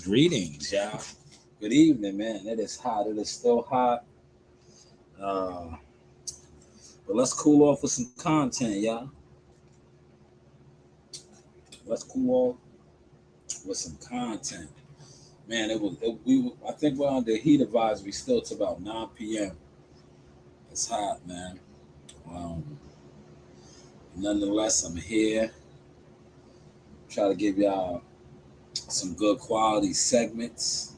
Greetings, y'all. Good evening, man. It is hot. It is still hot. Uh, but let's cool off with some content, y'all. Let's cool off with some content, man. It was. I think we're under heat advisory still to about 9 p.m. It's hot, man. Um, Nonetheless, I'm here. Try to give y'all some good quality segments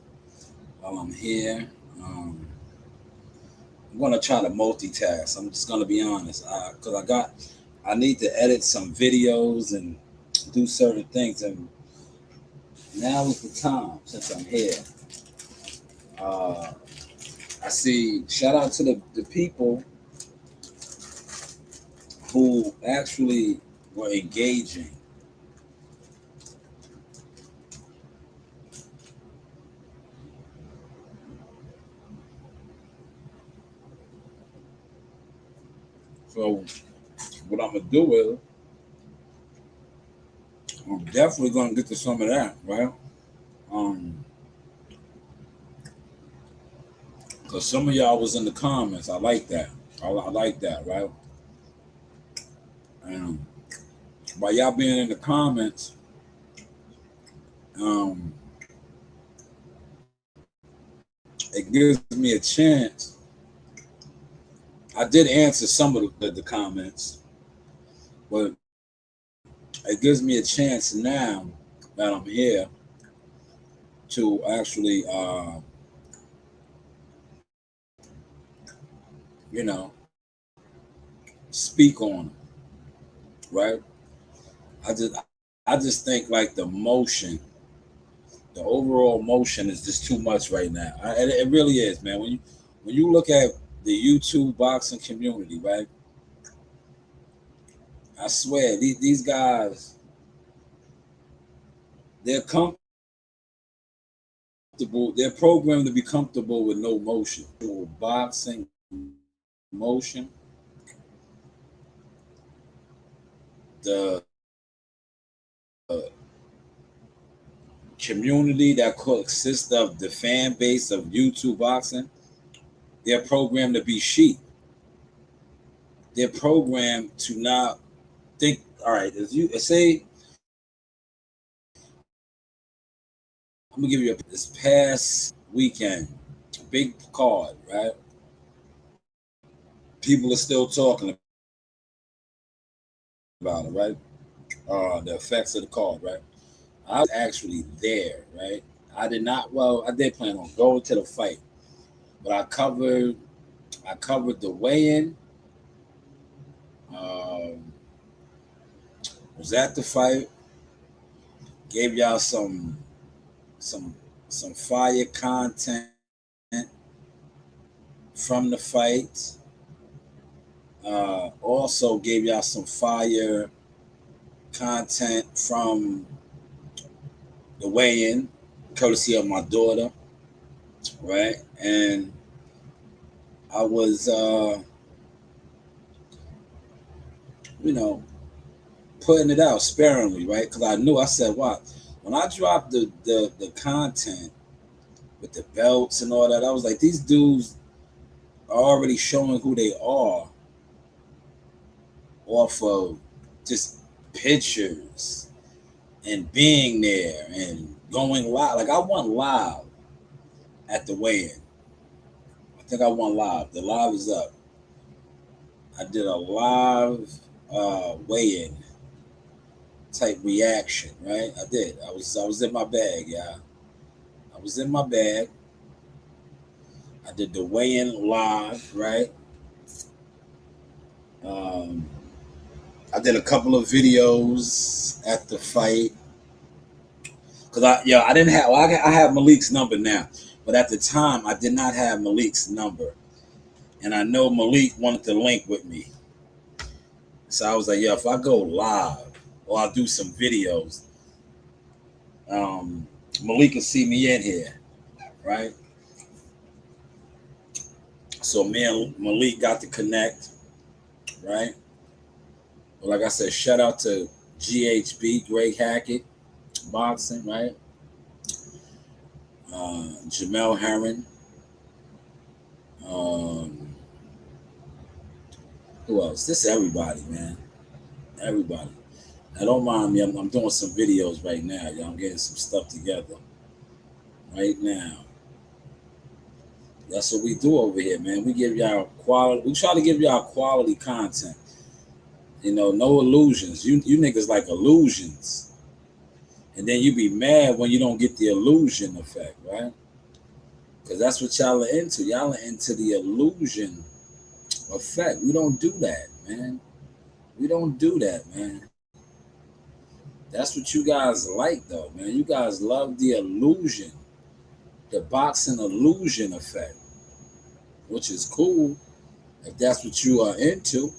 while I'm here. Um, I'm gonna try to multitask. I'm just gonna be honest, because I need to edit some videos and do certain things, and now is the time since I'm here. Uh, I see. Shout out to the people who actually were engaging. So what I'm gonna do is I'm definitely gonna get to some of that, right? Um, because some of y'all was in the comments. I like that. I like that, right? Um, by y'all being in the comments, um, it gives me a chance. I did answer some of the comments, but it gives me a chance now that I'm here to actually, you know, speak on them, right? I just, I just think like the overall motion is just too much right now. It really is, man. When you look at the YouTube boxing community, right? I swear these guys, they're comfortable. They're programmed to be comfortable with no motion. Boxing motion, the community that consists of the fan base of YouTube boxing, they're programmed to be sheep. They're programmed to not think. All right, as you say, I'm gonna give you this past weekend, big card, right? People are still talking about it, right? The effects of the card, right? I was actually there, right? I did not. Well, I did plan on going to the fight, but I covered the weigh-in. Um, was at the fight. Gave y'all some some fire content from the fight. Also gave y'all some fire content from the weigh-in, courtesy of my daughter, right? And I was, you know, putting it out sparingly, right? Because I knew, I said, wow, when I dropped the content with the belts and all that, I was like, these dudes are already showing who they are off of just pictures and being there and going live. Like I went live at the weigh-in. I think I went live. The live is up. I did a live weigh-in type reaction, right? I did. I was in my bag, yeah. I was in my bag. I did the weigh-in live, right? Um, I did a couple of videos at the fight because I didn't have. Well, I have Malik's number now, but at the time I did not have Malik's number, and I know Malik wanted to link with me, so I was like, yeah, if I go live or I'll do some videos, um, Malik can see me in here, right? So me and Malik got to connect, right? Well, like I said, shout out to GHB, Greg Hackett, boxing, right? Jamel Herron. Um, who else? This everybody, man. Everybody. Now don't mind me. I'm doing some videos right now. Y'all. I'm getting some stuff together right now. That's what we do over here, man. We give y'all quality. We try to give y'all quality content. You know, no illusions. You niggas like illusions, and then you be mad when you don't get the illusion effect, right? Because that's what y'all are into. Y'all are into the illusion effect. We don't do that, man. We don't do that, man. That's what you guys like, though, man. You guys love the illusion, the boxing illusion effect, which is cool if that's what you are into.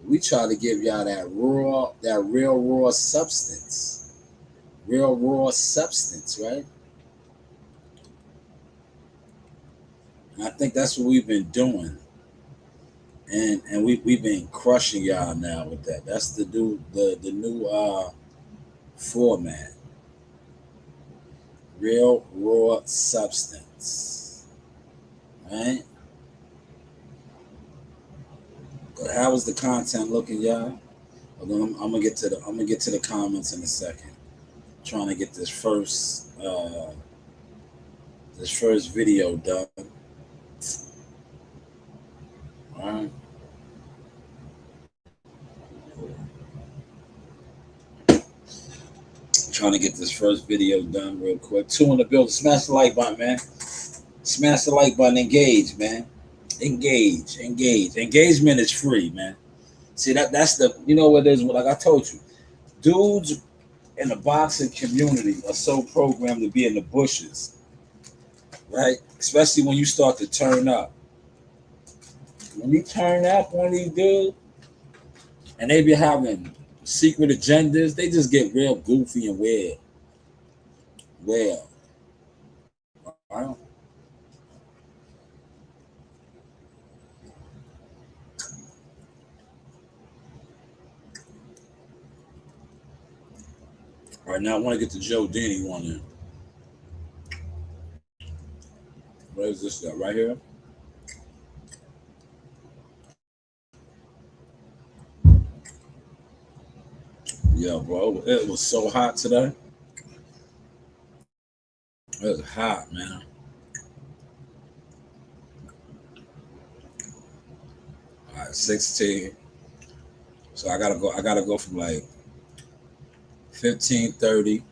We try to give y'all that real raw substance, right? And I think that's what we've been doing, and we've been crushing y'all now with that. That's the new format, real raw substance, right? But how is the content looking, y'all? I'm gonna get to the comments in a second. Trying to get this first video done. All right. Trying to get this first video done real quick. 2 in the building. Smash the like button, man. Smash the like button. Engage, man. Engage. Engagement is free, man. See that's the what it is. Like I told you, dudes in the boxing community are so programmed to be in the bushes, right? Especially when you start to turn up. When you turn up on these dudes, and they be having secret agendas, they just get real goofy and weird. Well, right? All right, now I want to get the Joe Denny one in. Where is this stuff? Right here? Yeah, bro. It was so hot today. It was hot, man. All right, 16. So I gotta go from like 15:30.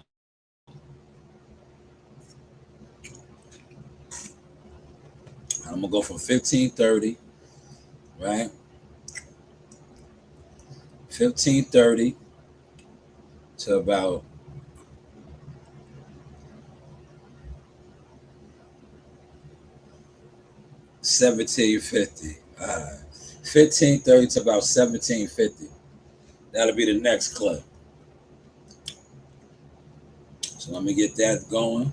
I'm gonna go from 15:30, right? 15:30 to about 17:50. 15:30 to about 17:50. That'll be the next clip. So let me get that going.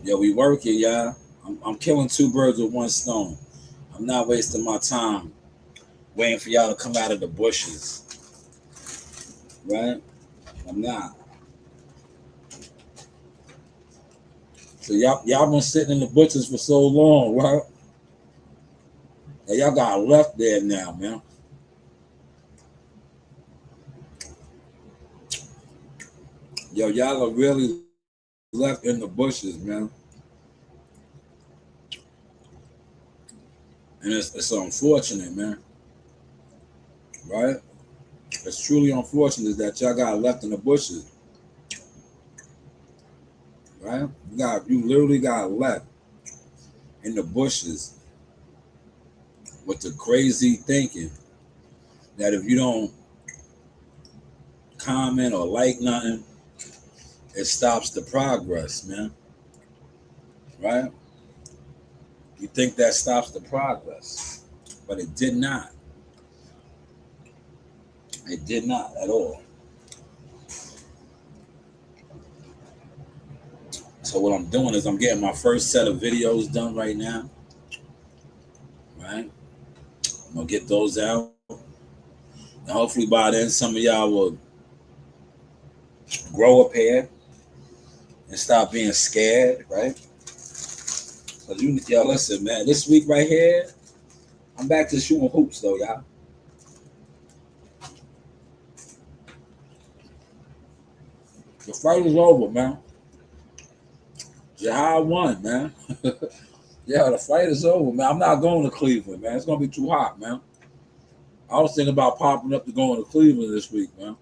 Yo, we working, y'all. I'm killing 2 birds with 1 stone. I'm not wasting my time waiting for y'all to come out of the bushes, right? I'm not. So y'all been sitting in the bushes for so long, right? And y'all got left there now, man. Yo, y'all are really left in the bushes, man. And it's unfortunate, man. Right? It's truly unfortunate that y'all got left in the bushes. Right? You literally got left in the bushes with the crazy thinking that if you don't comment or like nothing, it stops the progress, man. Right? You think that stops the progress, but it did not. It did not at all. So what I'm doing is I'm getting my first set of videos done right now. Right? I'm gonna get those out. And hopefully by then some of y'all will grow a pair and stop being scared, right? Cause yo, listen, man. This week right here, I'm back to shooting hoops, though, y'all. The fight is over, man. Jahad won, man. Yeah, the fight is over, man. I'm not going to Cleveland, man. It's gonna be too hot, man. I was thinking about popping up to going to Cleveland this week, man.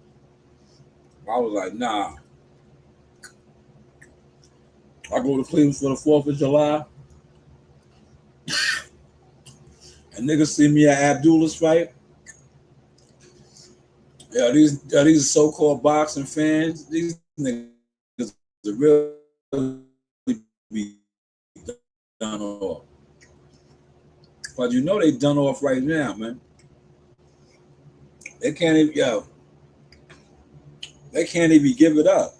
I was like, nah. I go to Cleveland for the 4th of July, and niggas see me at Abdullah's fight. Yeah, these so-called boxing fans, these niggas are really be done off. But you know they done off right now, man. They can't even they can't even give it up.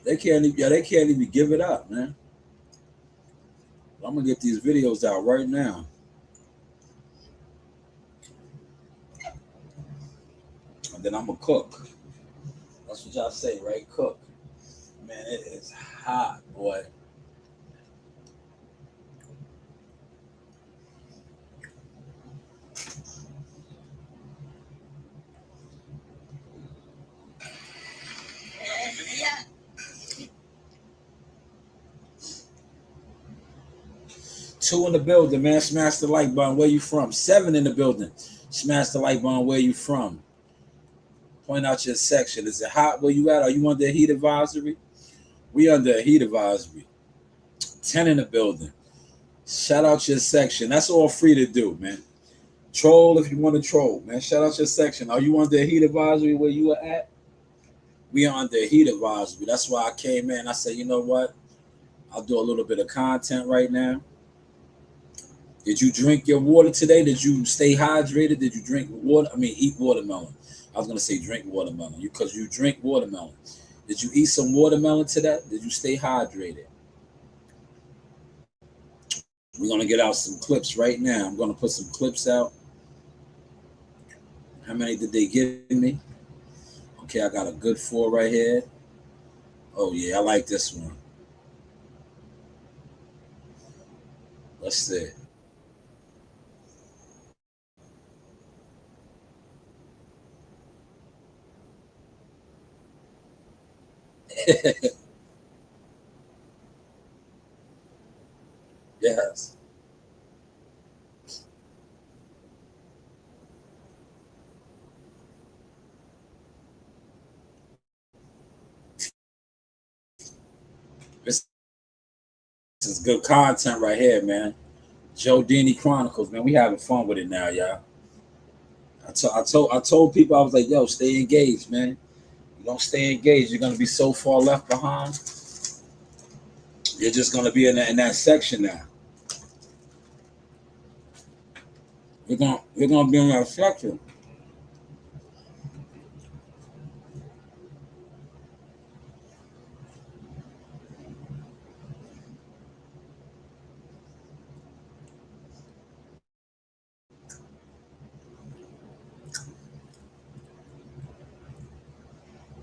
They can't even give it up, man. I'm gonna get these videos out right now. And then I'm gonna cook. That's what y'all say, right? Cook. Man, it is hot, boy. Two in the building, man. Smash the like button. Where you from? Seven in the building. Smash the like button. Where you from? Point out your section. Is it hot where you at? Are you under a heat advisory? We under a heat advisory. 10 in the building. Shout out your section. That's all free to do, man. Troll if you want to troll, man. Shout out your section. Are you under a heat advisory where you are at? We are under a heat advisory. That's why I came in. I said, you know what? I'll do a little bit of content right now. Did you drink your water today? Did you stay hydrated? Did you drink water? I mean, eat watermelon. I was gonna say drink watermelon. Because you drink watermelon. Did you eat some watermelon today? Did you stay hydrated? We're gonna get out some clips right now. I'm gonna put some clips out. How many did they give me? Okay, I got a good 4 right here. Oh yeah, I like this one. Let's see. Yes. This is good content right here, man. Joe Dini Chronicles, man. We having fun with it now, y'all. I told people I was like, yo, stay engaged, man. You don't stay engaged, you're gonna be so far left behind. You're just gonna be in that section now. You're gonna be in that section.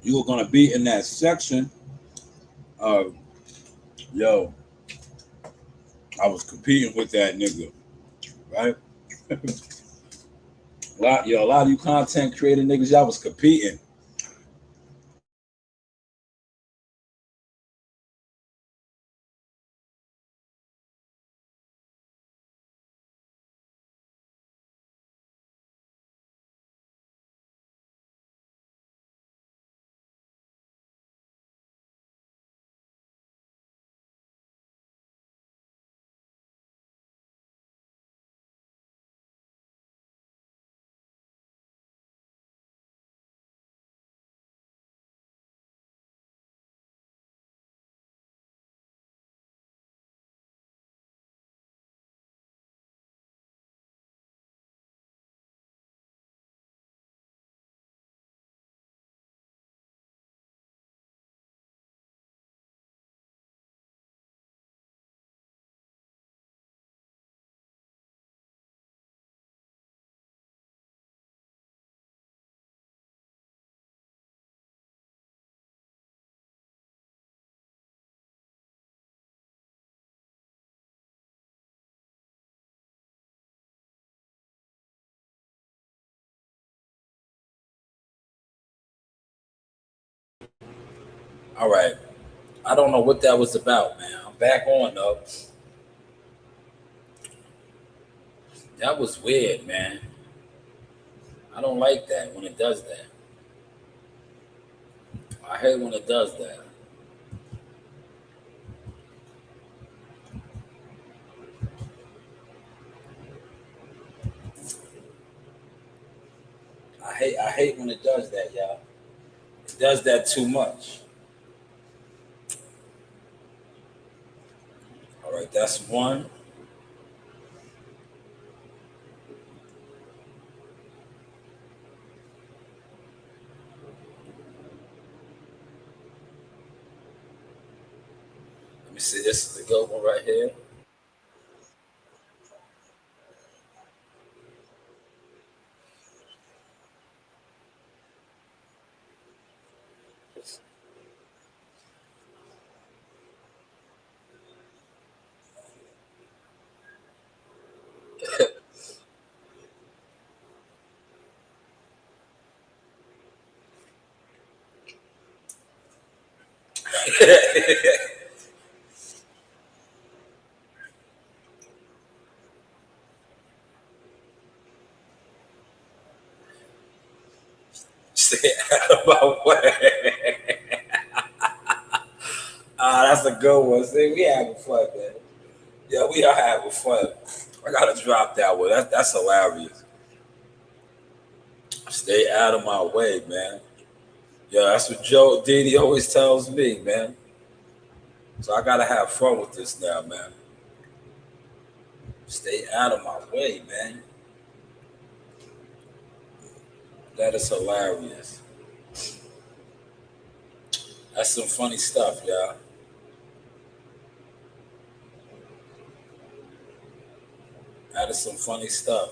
You're gonna be in that section of yo. I was competing with that nigga, right? A lot of you content creator niggas, y'all was competing. All right. I don't know what that was about, man. I'm back on though. That was weird, man. I don't like that when it does that. I hate when it does that. I hate when it does that, y'all. It does that too much. All right, that's one. Let me see. This is the good one right here. Stay out of my way. That's a good one. See, we having fun, man. Yeah, we are having fun. I gotta drop that one. That's hilarious. Stay out of my way, man. Yeah, that's what Joe Didi always tells me, man. So I gotta have fun with this now, man. Stay out of my way, man. That is hilarious. That's some funny stuff, y'all. That is some funny stuff.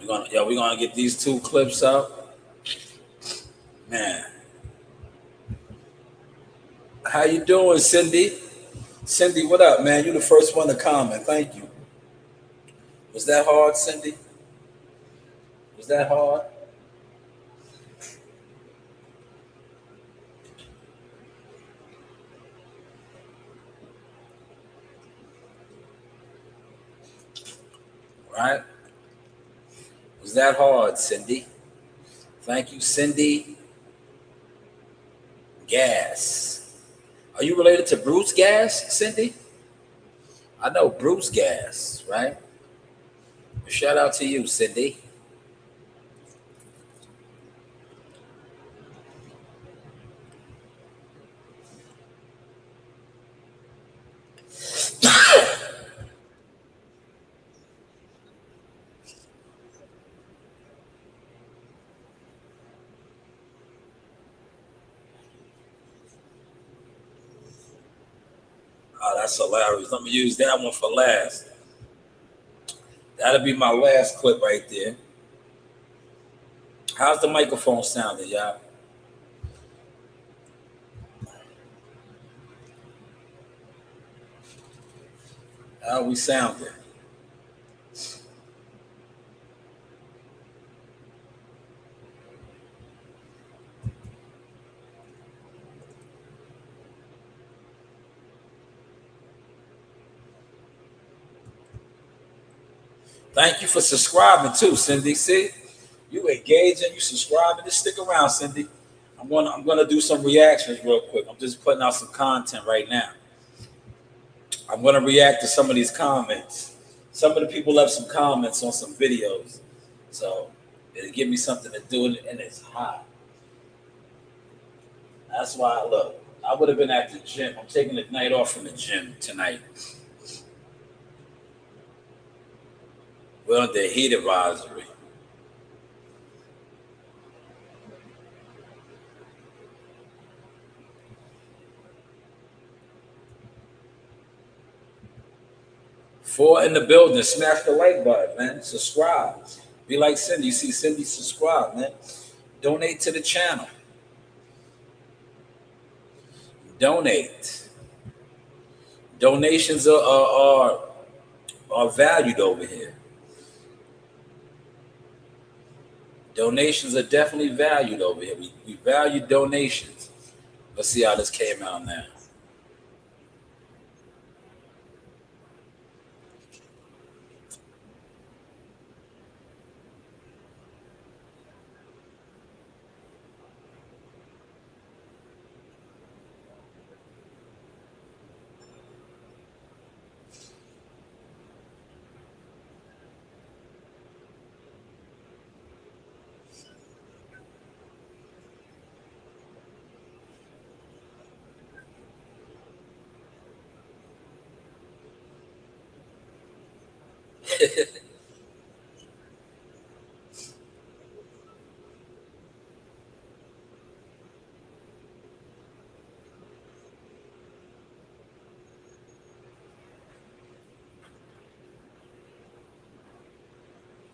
We're gonna get these two clips up. Man, how you doing, Cindy? Cindy, what up, man? You the first one to comment. Thank you. Was that hard, Cindy? Was that hard? Right? Was that hard, Cindy? Thank you, Cindy. Gas. Are you related to Bruce Gas, Cindy? I know Bruce Gas, right? Shout out to you, Cindy. Oh, that's hilarious. Let me use that one for last. That'll be my last clip right there. How's the microphone sounding, y'all? How we sounding? Thank you for subscribing too, Cindy. See, you engaging, you subscribing. Just stick around, Cindy. I'm gonna do some reactions real quick. I'm just putting out some content right now. I'm gonna react to some of these comments. Some of the people left some comments on some videos, so it'll give me something to do, and it's hot. That's why I look. I would have been at the gym. I'm taking the night off from the gym tonight. We're on the heat advisory. Four in the building. Smash the like button, man. Subscribe. Be like Cindy. You see Cindy, subscribe, man. Donate to the channel. Donate. Donations are valued over here. Donations are definitely valued over here. We value donations. Let's see how this came out now.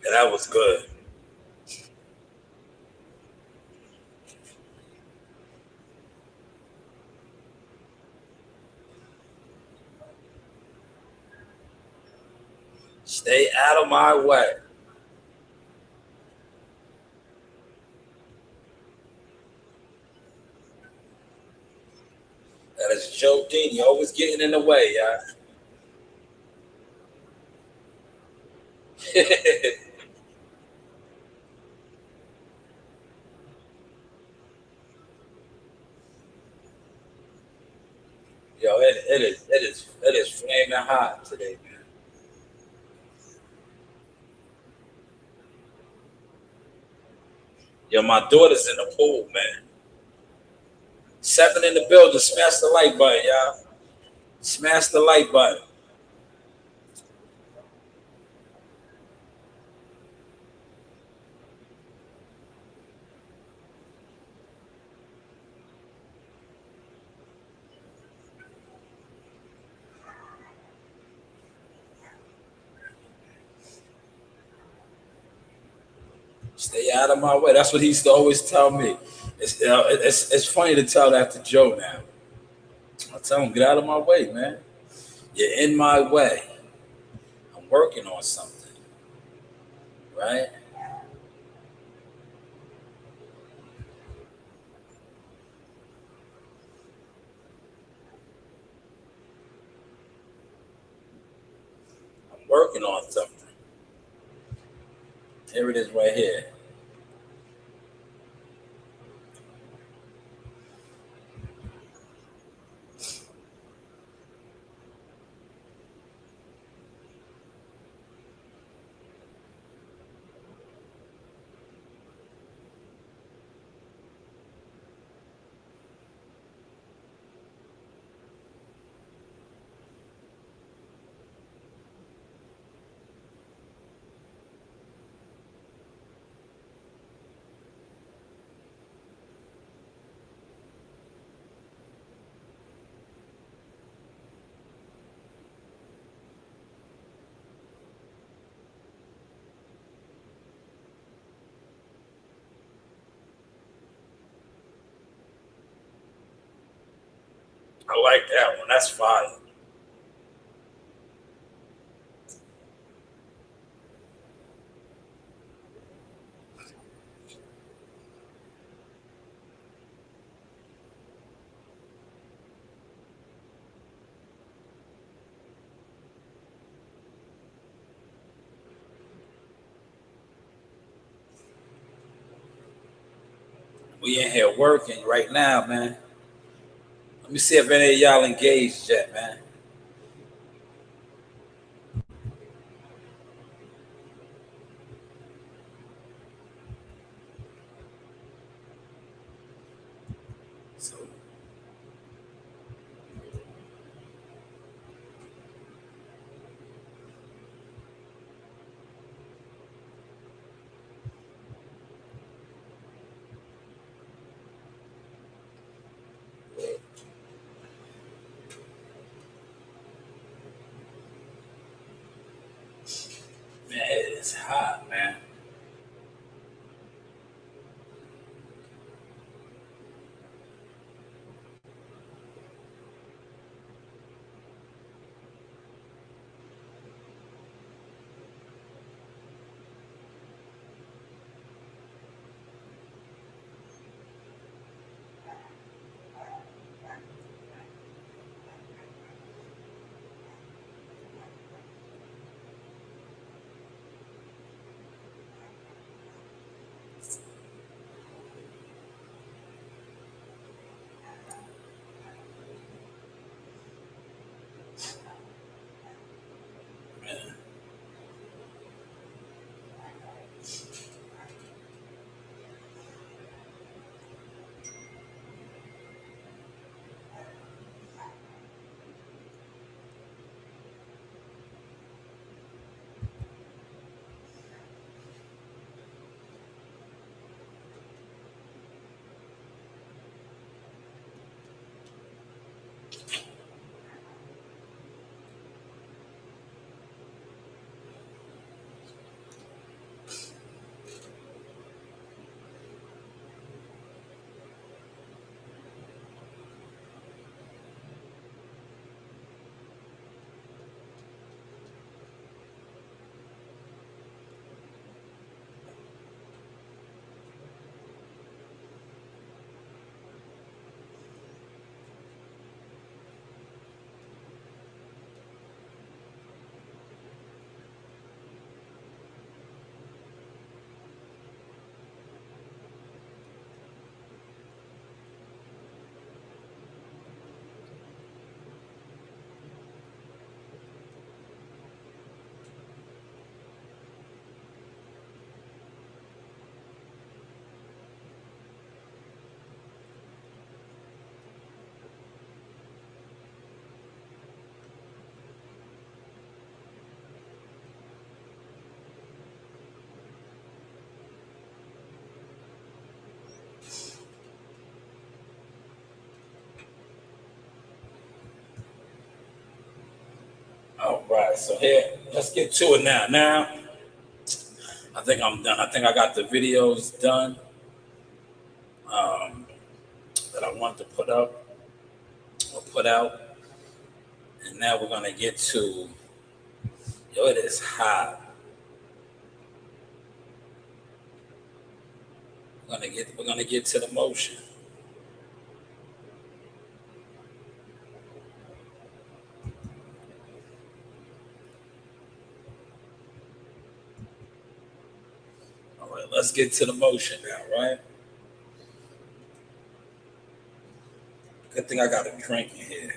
Yeah, that was good. Stay out of my way. That is Joe Dean. You always getting in the way, y'all. Yo, it is flaming hot today, man. Yo, my daughter's in the pool, man. Seven in the building. Smash the like button, y'all. Smash the like button. Stay out of my way. That's what he used to always tell me. It's funny to tell that to Joe now. I tell him, get out of my way, man. You're in my way. I'm working on something, right? I'm working on something. Here it is right here. I like that one. That's fire. We in here working right now, man. Let me see if any of y'all engaged yet, man. So, man, it is hot, man. right, so here, let's get to it now. Now, I think I'm done. I think I got the videos done um, that I wanted to put up or put out. And now we're going to get to, yo, it is hot. We're gonna get to the motion. All right, let's get to the motion now, right? Good thing I got a drink in here.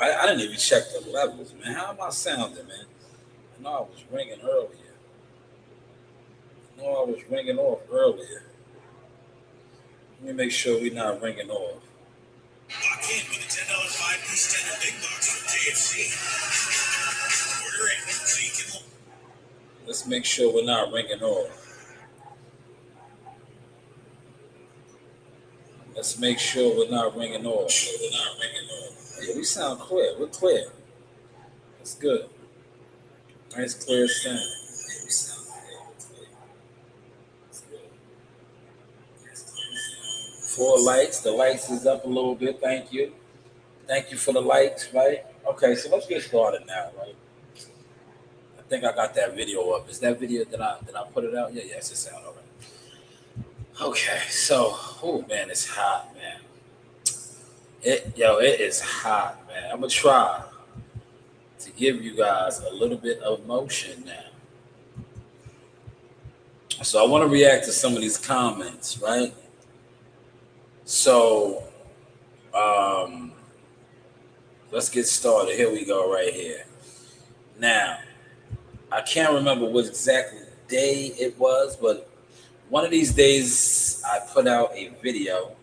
I didn't even check the levels, man. How am I sounding, man? I know I was ringing earlier. Earlier. Let me make sure we're not ringing off. Lock in with a $10 5-piece tender big box from JFC. Order it so you can. Let's make sure we're not ringing off. Let's make sure we're not ringing off. Yeah, we sound clear. We're clear. That's good. Nice clear sound. Four lights. The lights is up a little bit. Thank you. Thank you for the lights, right? Okay, so let's get started now, right? I think I got that video up. Is that video that I put it out? Yeah, yes, it sounds all right. Okay, so oh man, it's hot, man. It is hot, man. I'm gonna try to give you guys a little bit of motion now. So I want to react to some of these comments, right? So let's get started. Here we go, right here. Now, I can't remember what exactly day it was, but one of these days I put out a video.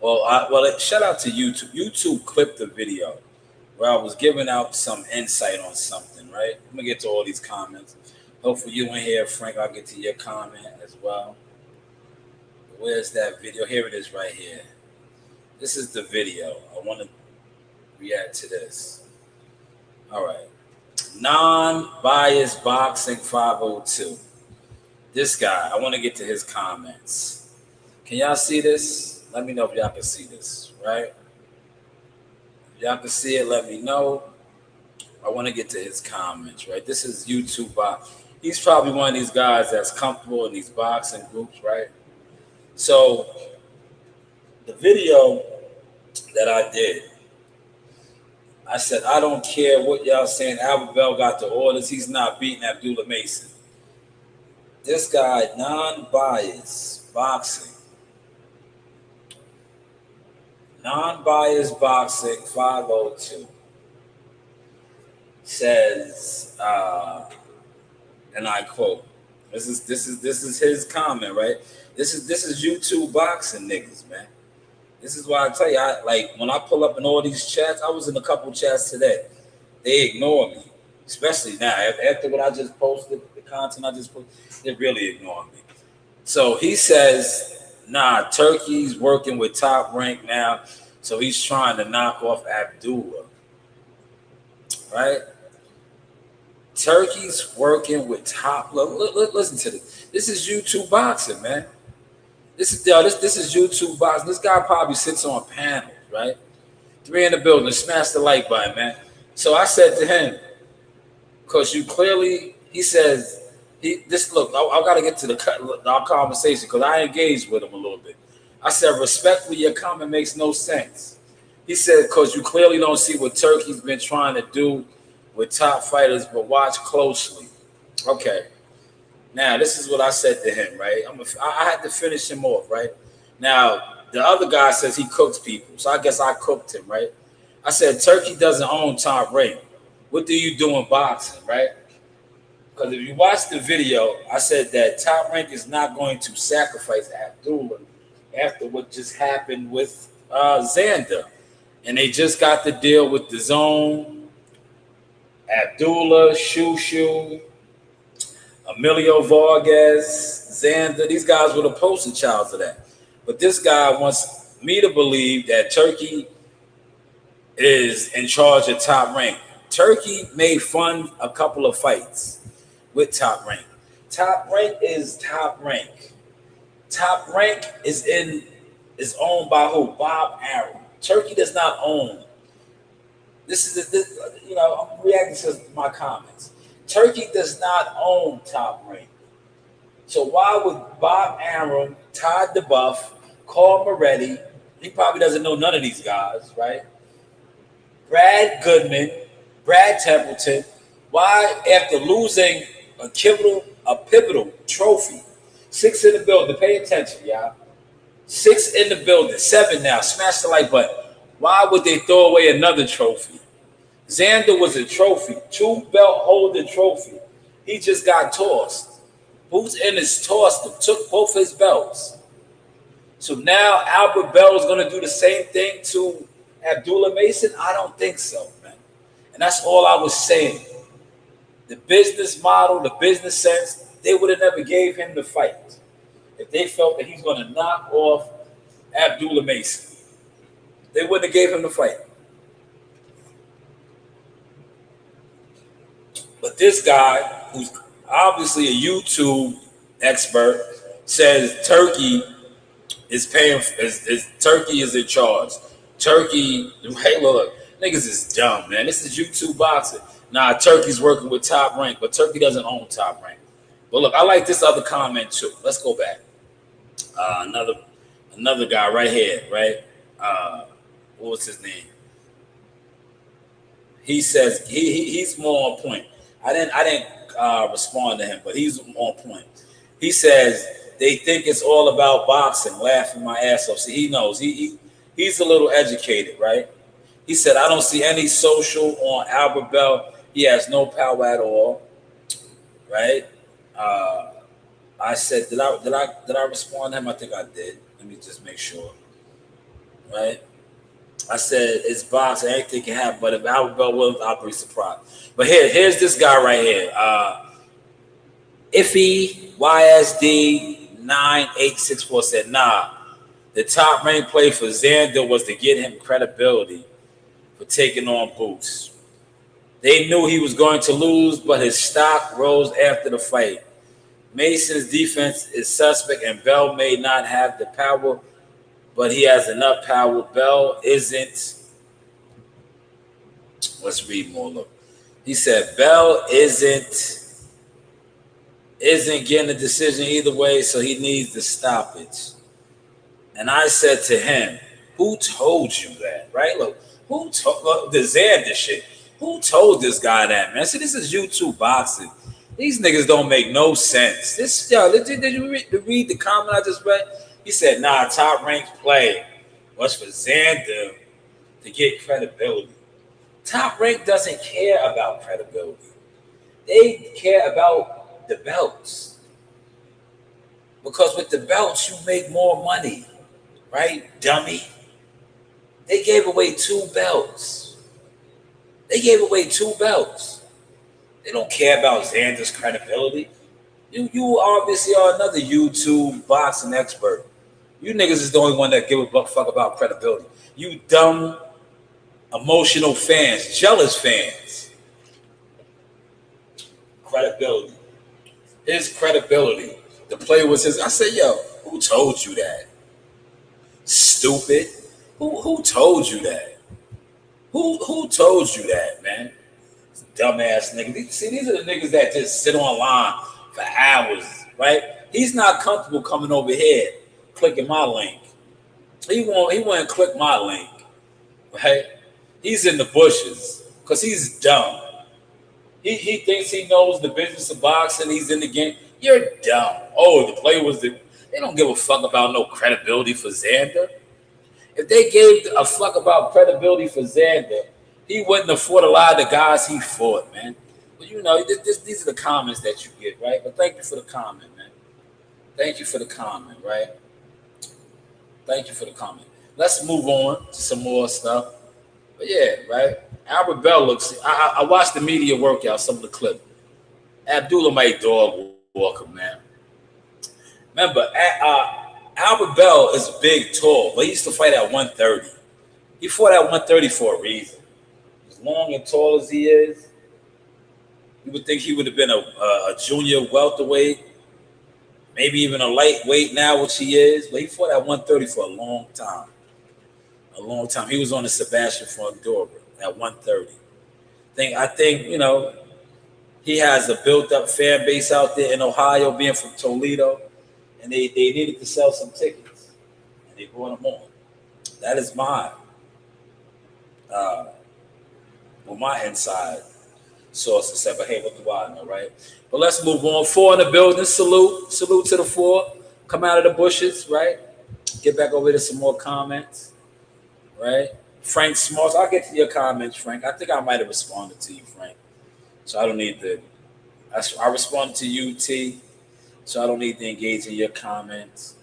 Well, shout out to YouTube. YouTube clipped the video where I was giving out some insight on something, right? I'm gonna get to all these comments. Hopefully you in here, Frank. I'll get to your comment as well. Where's that video? Here it is right here. This is the video. I want to react to this. All right. Non-biased boxing 502. This guy, I want to get to his comments. Can y'all see this? Let me know if y'all can see this, right? If y'all can see it, let me know. I want to get to his comments, right? This is YouTube box. He's probably one of these guys that's comfortable in these boxing groups, right? So the video that I did, I said, I don't care what y'all saying. Albert Bell got the orders. He's not beating Abdullah Mason. This guy, non-biased boxing. Non-biased boxing 502 says, and I quote, this is his comment, right? This is YouTube boxing niggas, man. This is why I tell you, when I pull up in all these chats, I was in a couple chats today. They ignore me, especially now after what I just posted, the content I just posted. They really ignore me. So he says, nah, Turkey's working with Top Rank now, so he's trying to knock off Abdullah, right? Turkey's working with Top. Listen to this. This is YouTube boxing, man. This is YouTube boxing. This guy probably sits on panels, right? 3 in the building. Smash the like button, man. So I said to him, because you clearly, he says, look, I got to get to our conversation because I engaged with him a little bit. I said, respectfully, your comment makes no sense. He said, because you clearly don't see what Turkey's been trying to do with top fighters, but watch closely. Okay. Now, this is what I said to him, right? I had to finish him off, right? Now, the other guy says he cooks people, so I guess I cooked him, right? I said, Turkey doesn't own Top Rank. What do you do in boxing, right? Because if you watch the video, I said that Top Rank is not going to sacrifice Abdullah after what just happened with Xander. And they just got the deal with the zone, Abdullah, Shushu, Emilio Vargas, Xander, these guys were the poster childs of that. But this guy wants me to believe that Turkey is in charge of Top Rank. Turkey may fund a couple of fights with Top Rank. Top Rank is Top Rank. Top Rank is owned by who? Bob Arum. Turkey does not own. I'm reacting to my comments. Turkey does not own Top Rank. So why would Bob Arum, Todd DeBuff, Carl Moretti, he probably doesn't know none of these guys, right? Brad Goodman, Brad Templeton, why after losing a pivotal trophy, 6 in the building, pay attention, y'all. 6 in the building, 7 now, smash the like button. Why would they throw away another trophy? Xander was a trophy, 2-belt holder trophy. He just got tossed. Boots Ennis tossed him, took both his belts. So now Albert Bell is going to do the same thing to Abdullah Mason? I don't think so, man. And that's all I was saying. The business model, the business sense, they would have never gave him the fight if they felt that he's going to knock off Abdullah Mason. They wouldn't have gave him the fight. But this guy, who's obviously a YouTube expert, says Turkey is paying. Turkey is in charge. Turkey, hey, look, niggas is dumb, man. This is YouTube boxing. Nah, Turkey's working with Top Rank, but Turkey doesn't own Top Rank. But look, I like this other comment too. Let's go back. Another guy right here, right? What was his name? He says he's more on point. I didn't respond to him, but he's on point. He says they think it's all about boxing, laughing my ass off. See, he knows. He's a little educated, right? He said, I don't see any social on Albert Bell. He has no power at all, right? I said, did I respond to him? I think I did. Let me just make sure, right? I said it's boxing, anything can happen. But if Albert Bell wins, I'll be surprised. But here's this guy right here. Iffy YSD 9864 said, nah. The Top Rank play for Xander was to get him credibility for taking on Boots. They knew he was going to lose, but his stock rose after the fight. Mason's defense is suspect, and Bell may not have the power, but he has enough power. Bell isn't. Let's read more. Look, he said Bell isn't getting a decision either way, so he needs the stoppage. And I said to him, who told you that? Right? Look, who told the Xander shit? Who told this guy that, man? See, this is YouTube boxing. These niggas don't make no sense. Did you read the comment I just read? He said, nah, Top Rank's play was for Xander to get credibility. Top Rank doesn't care about credibility. They care about the belts. Because with the belts, you make more money. Right, dummy? They gave away 2 belts. They don't care about Xander's credibility. You obviously are another YouTube boxing expert. You niggas is the only one that give a fuck about credibility. You dumb, emotional fans, jealous fans. Credibility. His credibility. The play was his. I said, yo, who told you that? Stupid. Who told you that? Who told you that, man? Dumbass niggas. See, these are the niggas that just sit online for hours, right? He's not comfortable coming over here, clicking my link. He won't click my link, right? He's in the bushes because he's dumb. He thinks he knows the business of boxing. He's in the game. You're dumb. Oh, the play was the. They don't give a fuck about no credibility for Xander. If they gave a fuck about credibility for Xander, he wouldn't have fought a lot of the guys he fought, man. But you know, these are the comments that you get, right? But thank you for the comment, man. Thank you for the comment, right? Thank you for the comment. Let's move on to some more stuff. But yeah, right? Albert Bell looks. I watched the media workout, some of the clip. Abdullah might dog Walker, man. Remember, Albert Bell is big, tall, but he used to fight at 130. He fought at 130 for a reason. As long and tall as he is, you would think he would have been a junior welterweight, maybe even a lightweight now, which he is. But he fought at 130 for a long time. A long time. He was on the Sebastian Fundora at 130. I think, he has a built-up fan base out there in Ohio, being from Toledo, and they needed to sell some tickets, and they brought him on. That is my inside sources said, but hey, what do I know, right? But let's move on. 4 in the building. Salute to the 4. Come out of the bushes, right? Get back over to some more comments, right? Frank Smalls. I'll get to your comments, Frank. I think I might have responded to you, Frank. So I don't need to. I responded to you, T. So I don't need to engage in your comments.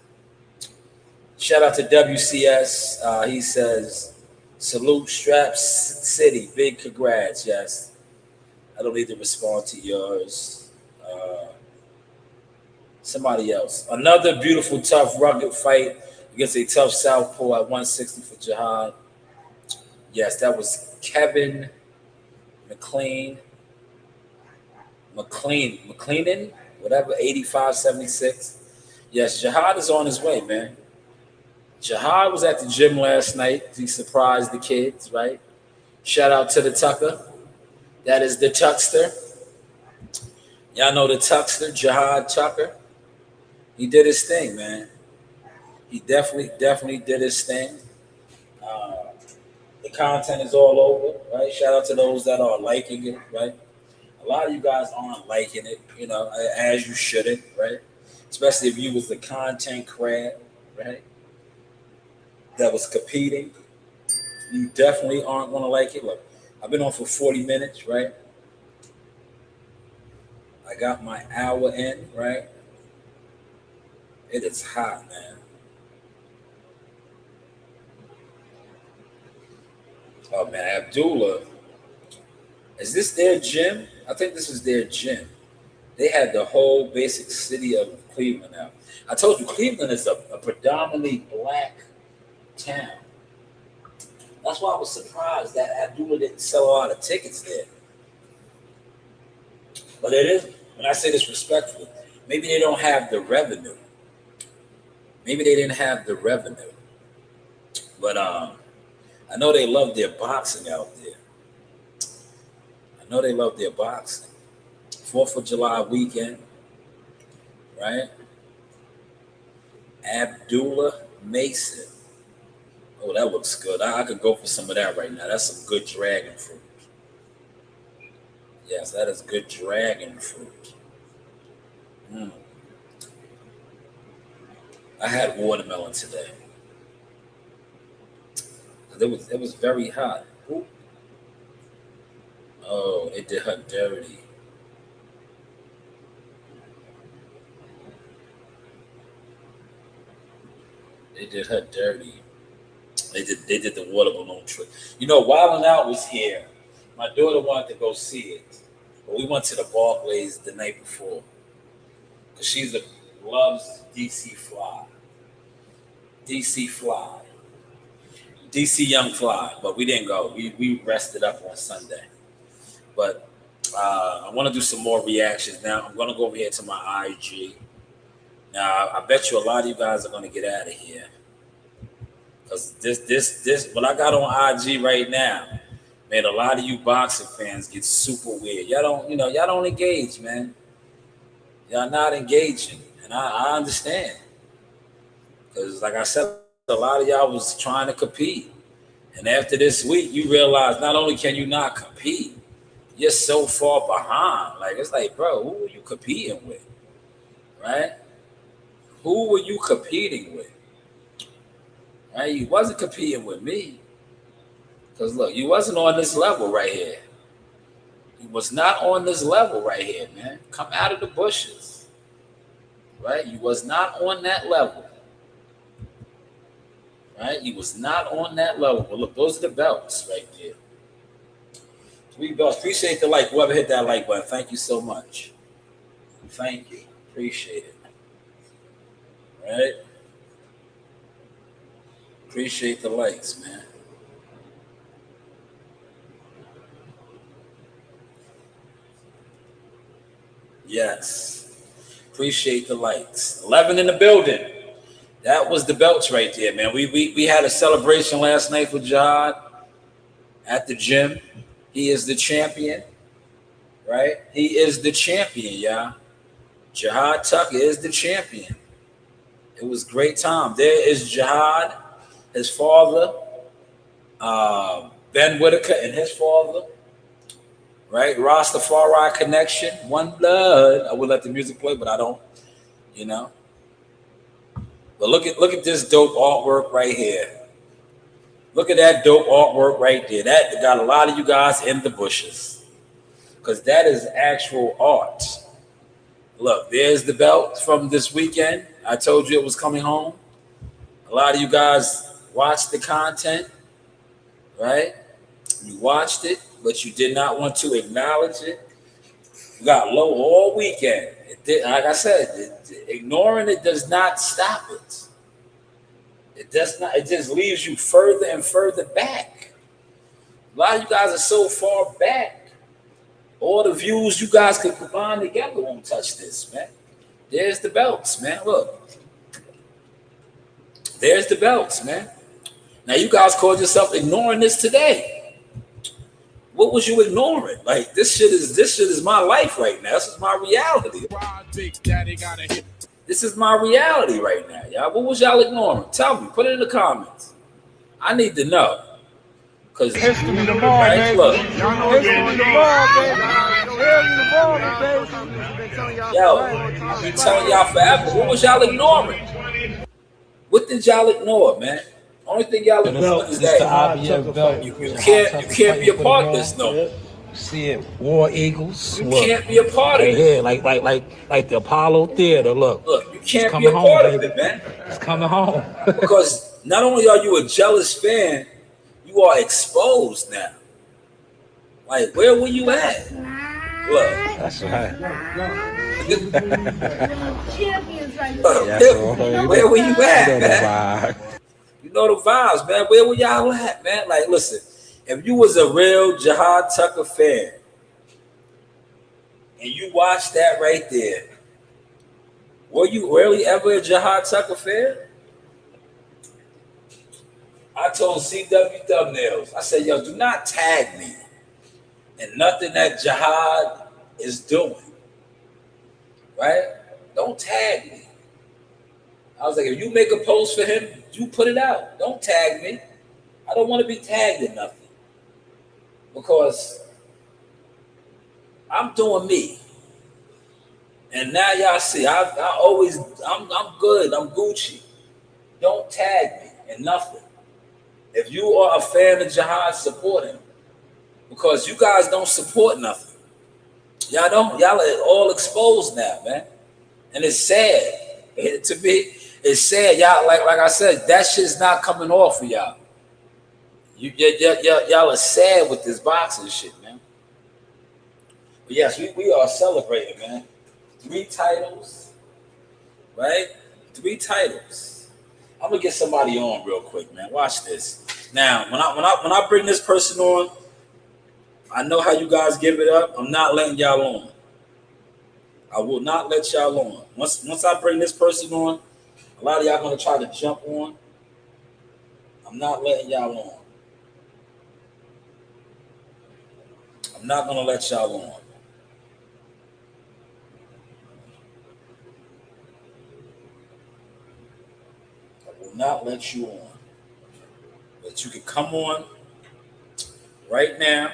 Shout out to WCS. He says, salute Straps City. Big congrats. Yes. I don't need to respond to yours. Somebody else. Another beautiful, tough, rugged fight against a tough southpaw at 160 for Jihad. Yes, that was Kevin McLean, whatever, 85-76. Yes, Jihad is on his way, man. Jihad was at the gym last night. He surprised the kids, right? Shout out to the Tucker. That is the Tuckster. Y'all know the Tuckster, Jihad Tucker. He did his thing, man. He definitely did his thing. The content is all over, right? Shout out to those that are liking it, right? A lot of you guys aren't liking it, as you shouldn't, right? Especially if you was the content crab, right? That was competing. You definitely aren't going to like it. Look, I've been on for 40 minutes, right? I got my hour in, right? It is hot, man. Oh, man, Abdullah. Is this their gym? I think this is their gym. They had the whole basic city of Cleveland now. I told you, Cleveland is a predominantly black town. That's why I was surprised that Abdullah didn't sell a lot of tickets there. But it is, when I say this respectfully, maybe they don't have the revenue. Maybe they didn't have the revenue. But I know they love their boxing out there. I know they love their boxing. 4th of July weekend, right? Abdullah Mason. Oh, that looks good. I could go for some of that right now. That's some good dragon fruit. Yes, that is good dragon fruit. I had watermelon today. It was very hot. Ooh. Oh, it did her dirty. They did her dirty. They did the water balloon trick. Wild 'N Out was here. My daughter wanted to go see it, but we went to the Barclays the night before because she loves DC Fly, DC Young Fly. But we didn't go. We rested up on Sunday. But I want to do some more reactions now. I'm going to go over here to my IG. Now I bet you a lot of you guys are going to get out of here. Because this what I got on IG right now, man, a lot of you boxing fans get super weird. Y'all don't engage, man. Y'all not engaging. And I understand. Because like I said, a lot of y'all was trying to compete. And after this week, you realize not only can you not compete, you're so far behind. Like, it's like, bro, who were you competing with? Right? Who were you competing with? Right? You wasn't competing with me. Because, look, you wasn't on this level right here. You was not on this level right here, man. Come out of the bushes. Right? You was not on that level. Right? You was not on that level. Well, look, those are the belts right there. 3 belts. Appreciate the like. Whoever hit that like button, thank you so much. Thank you. Appreciate it. Right? Appreciate the likes, man. Yes. Appreciate the likes. 11 in the building. That was the belts right there, man. We had a celebration last night for Jihad at the gym. He is the champion, right? He is the champion, y'all. Jihad Tucker is the champion. It was great time. There is Jihad, his father, Ben Whitaker, and his father, right? Rastafari connection, one blood. I would let the music play, but I don't, you know. But look at this dope artwork right here. Look at that dope artwork right there. That got a lot of you guys in the bushes, because that is actual art. Look, there's the belt from this weekend. I told you it was coming home. A lot of you guys watched the content, right? You watched it, but you did not want to acknowledge it. You got low all weekend. Like I said, ignoring it does not stop it. It does not. It just leaves you further and further back. A lot of you guys are so far back. All the views you guys could combine together won't touch this, man. There's the belts, man. Look. There's the belts, man. Now you guys called yourself ignoring this today. What was you ignoring? Like this shit is my life right now. This is my reality. This is my reality right now, y'all. What was y'all ignoring? Tell me. Put it in the comments. I need to know. Cause history tomorrow, baby. Look. History tomorrow, baby. Yo, I've been telling y'all forever. What was y'all ignoring? What did y'all ignore, man? Only thing y'all ignore is that you can't be a part of this, no. See it, War Eagles. You can't be a part of it. Here, like the Apollo Theater. Look, you can't be a part of it, man. It's coming home. Because not only are you a jealous fan, you are exposed now. Like, where were you at? Look. That's right. Where were you at, man? You know the vibes, man. Where were y'all at, man? Like, listen, if you was a real Jihad Tucker fan and you watched that right there, were you really ever a Jihad Tucker fan? I told CW Thumbnails, I said, yo, do not tag me in nothing that Jihad is doing, right? Don't tag me. I was like, if you make a post for him, you put it out. Don't tag me. I don't want to be tagged in nothing because I'm doing me. And now y'all see, I'm good. I'm Gucci. Don't tag me in nothing. If you are a fan of Jihad, support him. Because you guys don't support nothing. Y'all don't. Y'all are all exposed now, man. And it's sad. To me, it's sad. Y'all, like I said, that shit's not coming off for y'all. Y'all are sad with this boxing shit, man. But yes, we are celebrating, man. 3 titles, right? 3 titles. I'm gonna get somebody on real quick, man. Watch this. Now, when I bring this person on, I know how you guys give it up. I'm not letting y'all on. I will not let y'all on. Once I bring this person on, a lot of y'all gonna try to jump on. I'm not letting y'all on. I'm not gonna let y'all on. I will not let you on. But you can come on right now.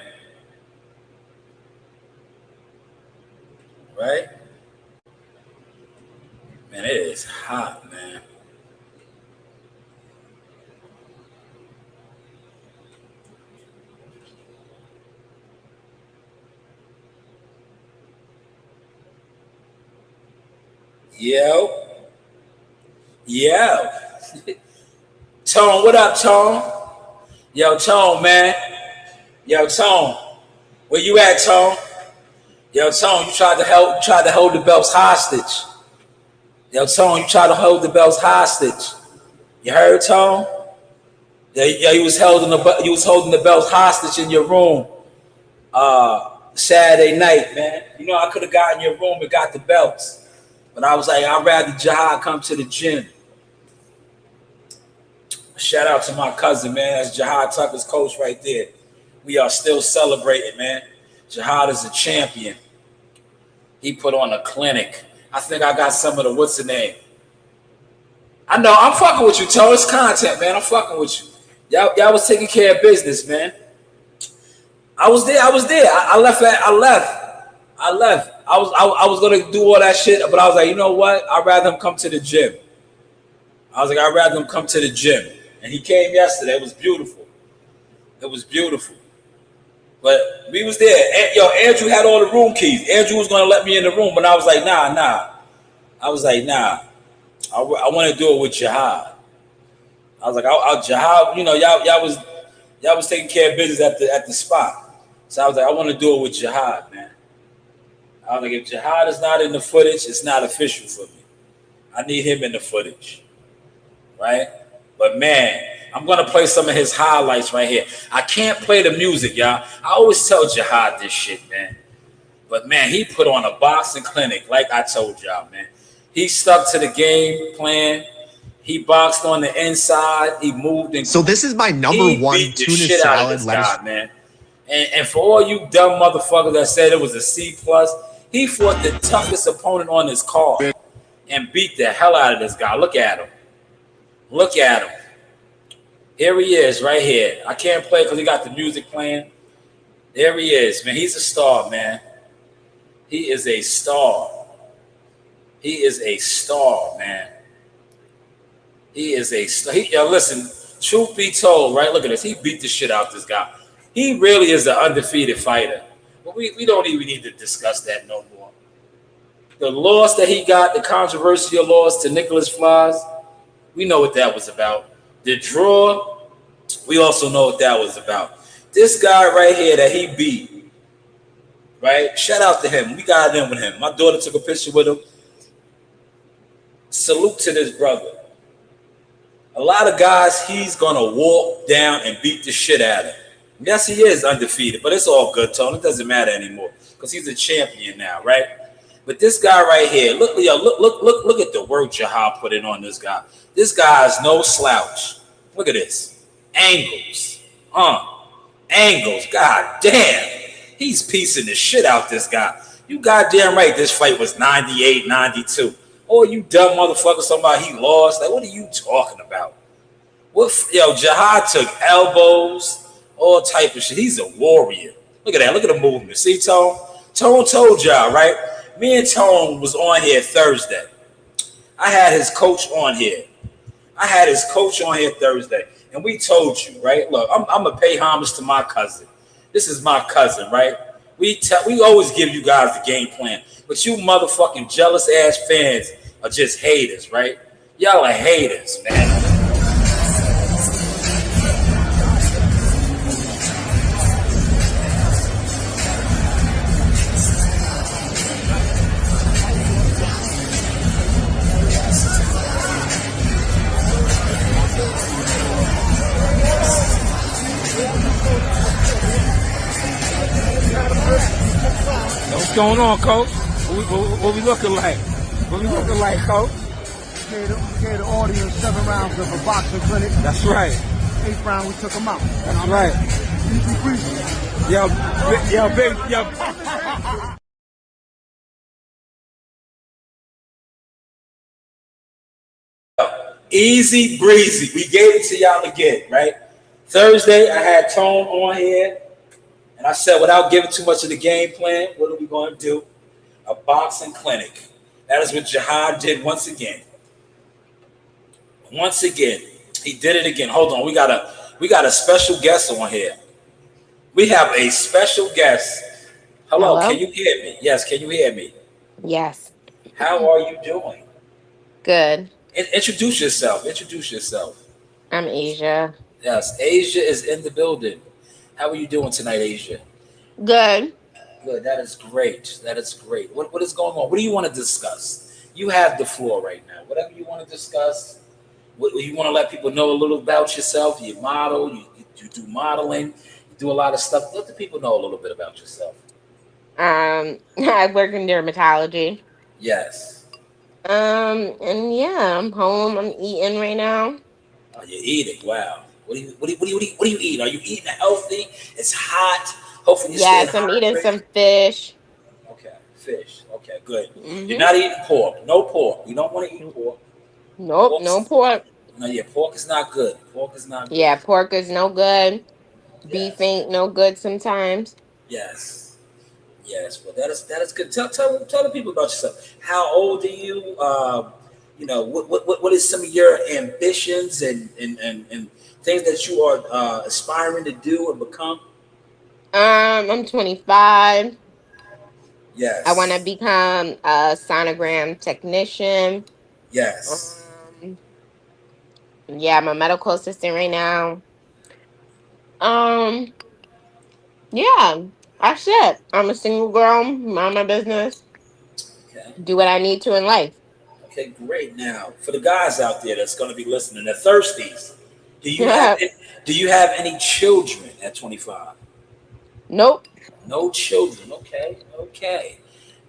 Right? Man, it is hot, man. Yo. Tone, what up, Tone? Yo, Tone, man. Yo, Tone. Where you at, Tone? Yo, Tone, you tried to hold the belts hostage. Yo, Tone, you try to hold the belts hostage. You heard, Tone? Yeah, you was holding the belts hostage in your room Saturday night, man. You know, I could have got in your room and got the belts. But I was like, I'd rather Jihad come to the gym. Shout out to my cousin, man. That's Jihad Tucker's coach right there. We are still celebrating, man. Jihad is a champion. He put on a clinic. I think I got some of the, what's the name? I know, I'm fucking with you, Toe. It's content, man. I'm fucking with you. Y'all was taking care of business, man. I was there. I left. I was gonna do all that shit, but I was like, you know what? I'd rather him come to the gym. I was like, I'd rather him come to the gym. And he came yesterday. It was beautiful. It was beautiful. But we was there. Yo, Andrew had all the room keys. Andrew was gonna let me in the room, but I was like, nah. I was like, nah. I want to do it with Jihad. I was like, I'll Jihad. You know, y'all was taking care of business at the spot. So I was like, I want to do it with Jihad, man. I was like, if Jihad is not in the footage, it's not official for me. I need him in the footage, right? But man, I'm gonna play some of his highlights right here. I can't play the music, y'all. I always tell Jihad this shit, man. But man, he put on a boxing clinic, like I told y'all, man. He stuck to the game plan. He boxed on the inside. He moved and so this is my number one tuna salad lettuce, man. And for all you dumb motherfuckers that said it was a C plus, he fought the toughest opponent on his card and beat the hell out of this guy. Look at him. Look at him. Here he is, right here. I can't play because he got the music playing. There he is, man. He's a star, man. He is a star. He is a star, man. He is a star. Listen, truth be told, right? Look at this. He beat the shit out of this guy. He really is an undefeated fighter. But we don't even need to discuss that no more. The loss that he got, the controversial loss to Nicholas Flies, we know what that was about. The draw, we also know what that was about. This guy right here that he beat, right? Shout out to him. We got in with him. My daughter took a picture with him. Salute to this brother. A lot of guys, he's going to walk down and beat the shit out of him. Yes, he is undefeated, but it's all good, Tone. It doesn't matter anymore because he's a champion now, right? But this guy right here, look at the work Jihad put in on this guy. This guy is no slouch. Look at this. Angles. Angles. God damn. He's piecing the shit out this guy. You goddamn right this fight was 98, 92. Oh, you dumb motherfucker, somebody he lost. Like, what are you talking about? Jihad took elbows, all type of shit. He's a warrior. Look at that. Look at the movement. See, Tone? Tone told y'all, right? Me and Tone was on here Thursday. I had his coach on here. Thursday. And we told you, right? Look, I'm going to pay homage to my cousin. This is my cousin, right? We always give you guys the game plan. But you motherfucking jealous ass fans are just haters, right? Y'all are haters, man. What's going on, Coach? What we looking like? What we looking like, Coach? Gave the audience 7 rounds of a boxing clinic. That's right. 8th round, we took them out. That's right. Easy breezy. Yo. Easy breezy. We gave it to y'all again, right? Thursday, I had Tone on here, and I said, without giving too much of the game plan, what are we going to do? A boxing clinic. That is what Jihad did once again. Once again, he did it again. Hold on, we got a special guest on here. We have a special guest. Hello, can you hear me? Yes, can you hear me? Yes. How are you doing? Good. Introduce yourself. I'm Asia. Yes, Asia is in the building. How are you doing tonight, Asia? Good. Good. That is great. What is going on? What do you want to discuss? You have the floor right now. Whatever you want to discuss, what you want to let people know a little about yourself. You model, you do modeling, you do a lot of stuff. Let the people know a little bit about yourself. I work in dermatology. Yes. And yeah, I'm home. I'm eating right now. Oh, you're eating. Wow. What do you eat? Are you eating healthy? It's hot. Hopefully you're staying Yes, I'm eating hydrated. some fish. Okay. Fish. Okay. Good. You're Mm-hmm. not eating pork. No pork. You don't want to eat pork. Nope, no Pork's pork. no. Yeah. Pork is not good. Pork is not good. Yeah, pork is no good. Beef Yes. ain't no good sometimes. Yes. Yes. Well, that is good. Tell the people about yourself. How old are you? What is some of your ambitions and things that you are aspiring to do and become? I'm 25. I want to Yes. become a sonogram technician. Yes. Um, yeah, I'm a medical assistant right now. Um, yeah, that's it. I'm a single girl, mind my business, Okay. do what I need to in life. Okay. Great. Now, for the guys out there that's going to be listening, the thirsties, do you have any, do you have any children at 25? Nope, No children. Okay. Okay.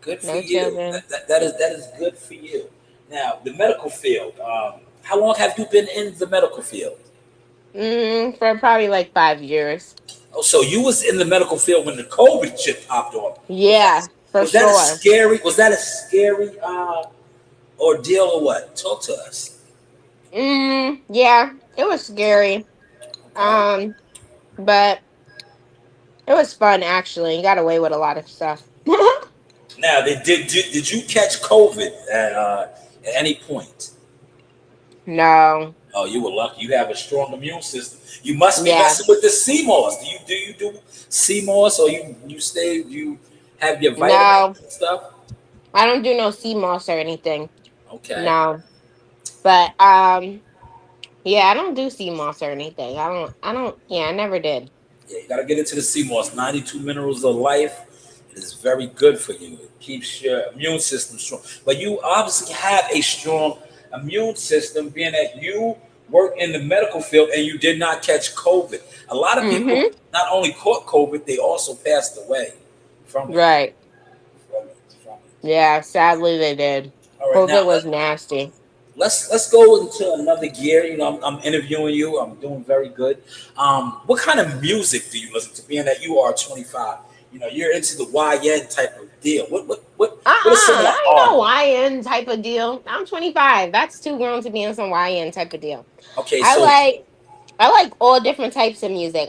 Good for no you. children. That is good for you. Now, the medical field. How long have you been in the medical field? For probably like 5 years. Oh, so you was in the medical field when the COVID shit popped off. Was that Yeah, for was that a sure. scary? Was that a scary ordeal or what? Talk to us. Yeah, it was scary. Okay. But it was fun actually. You got away with a lot of stuff. Now, did you catch COVID at any point? No. Oh, you were lucky. You have a strong immune system. You must be Yeah. messing with the CMOS. Do CMOS or you have your vitamins No. and stuff? I don't do no sea moss or anything. Okay. No. But yeah, I don't do sea moss or anything. I don't yeah, I never did. Yeah, you gotta get into the CMOS. 92 minerals of life. It is very good for you. It keeps your immune system strong. But you obviously have a strong immune system, being that you work in the medical field and you did not catch COVID. A lot of people Mm-hmm. not only caught COVID, they also passed away from it. Right. From it. Yeah, sadly they did. All right, now COVID was nasty. let's go into another gear. I'm interviewing you. I'm doing very good. What kind of music do you listen to? Being that you are 25, you're into the YN type of deal. What are some of the I ain't no artists? YN type of deal. I'm 25. That's too grown to be in some YN type of deal. Okay, I so like I like all different types of music.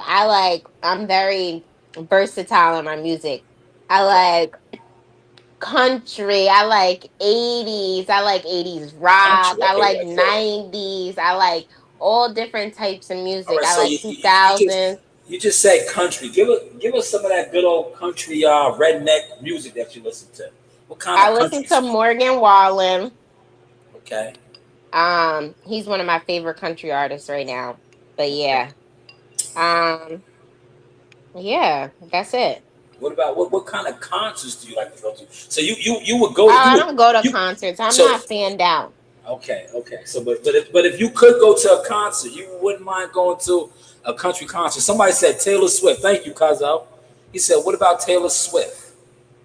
I'm very versatile in my music. I okay, like country. I like 80s. I like 80s rock. country. I Okay, like yeah, good. 90s. I like all different types of All music. right, I so like you just 2000s. said country. Give us some of that good old country redneck music that you listen to. What kind I of listen country to song? Morgan Wallen. Okay. He's one of my favorite country artists right now. But yeah. Um, yeah, that's it. What about what kind of concerts do you like to go to? So you would Oh, go I don't go to you concerts. I'm so not fanned out. okay. So but if you could go to a concert, you wouldn't mind going to a country concert. Somebody said Taylor Swift. Thank you, Kazo. He said, what about Taylor Swift?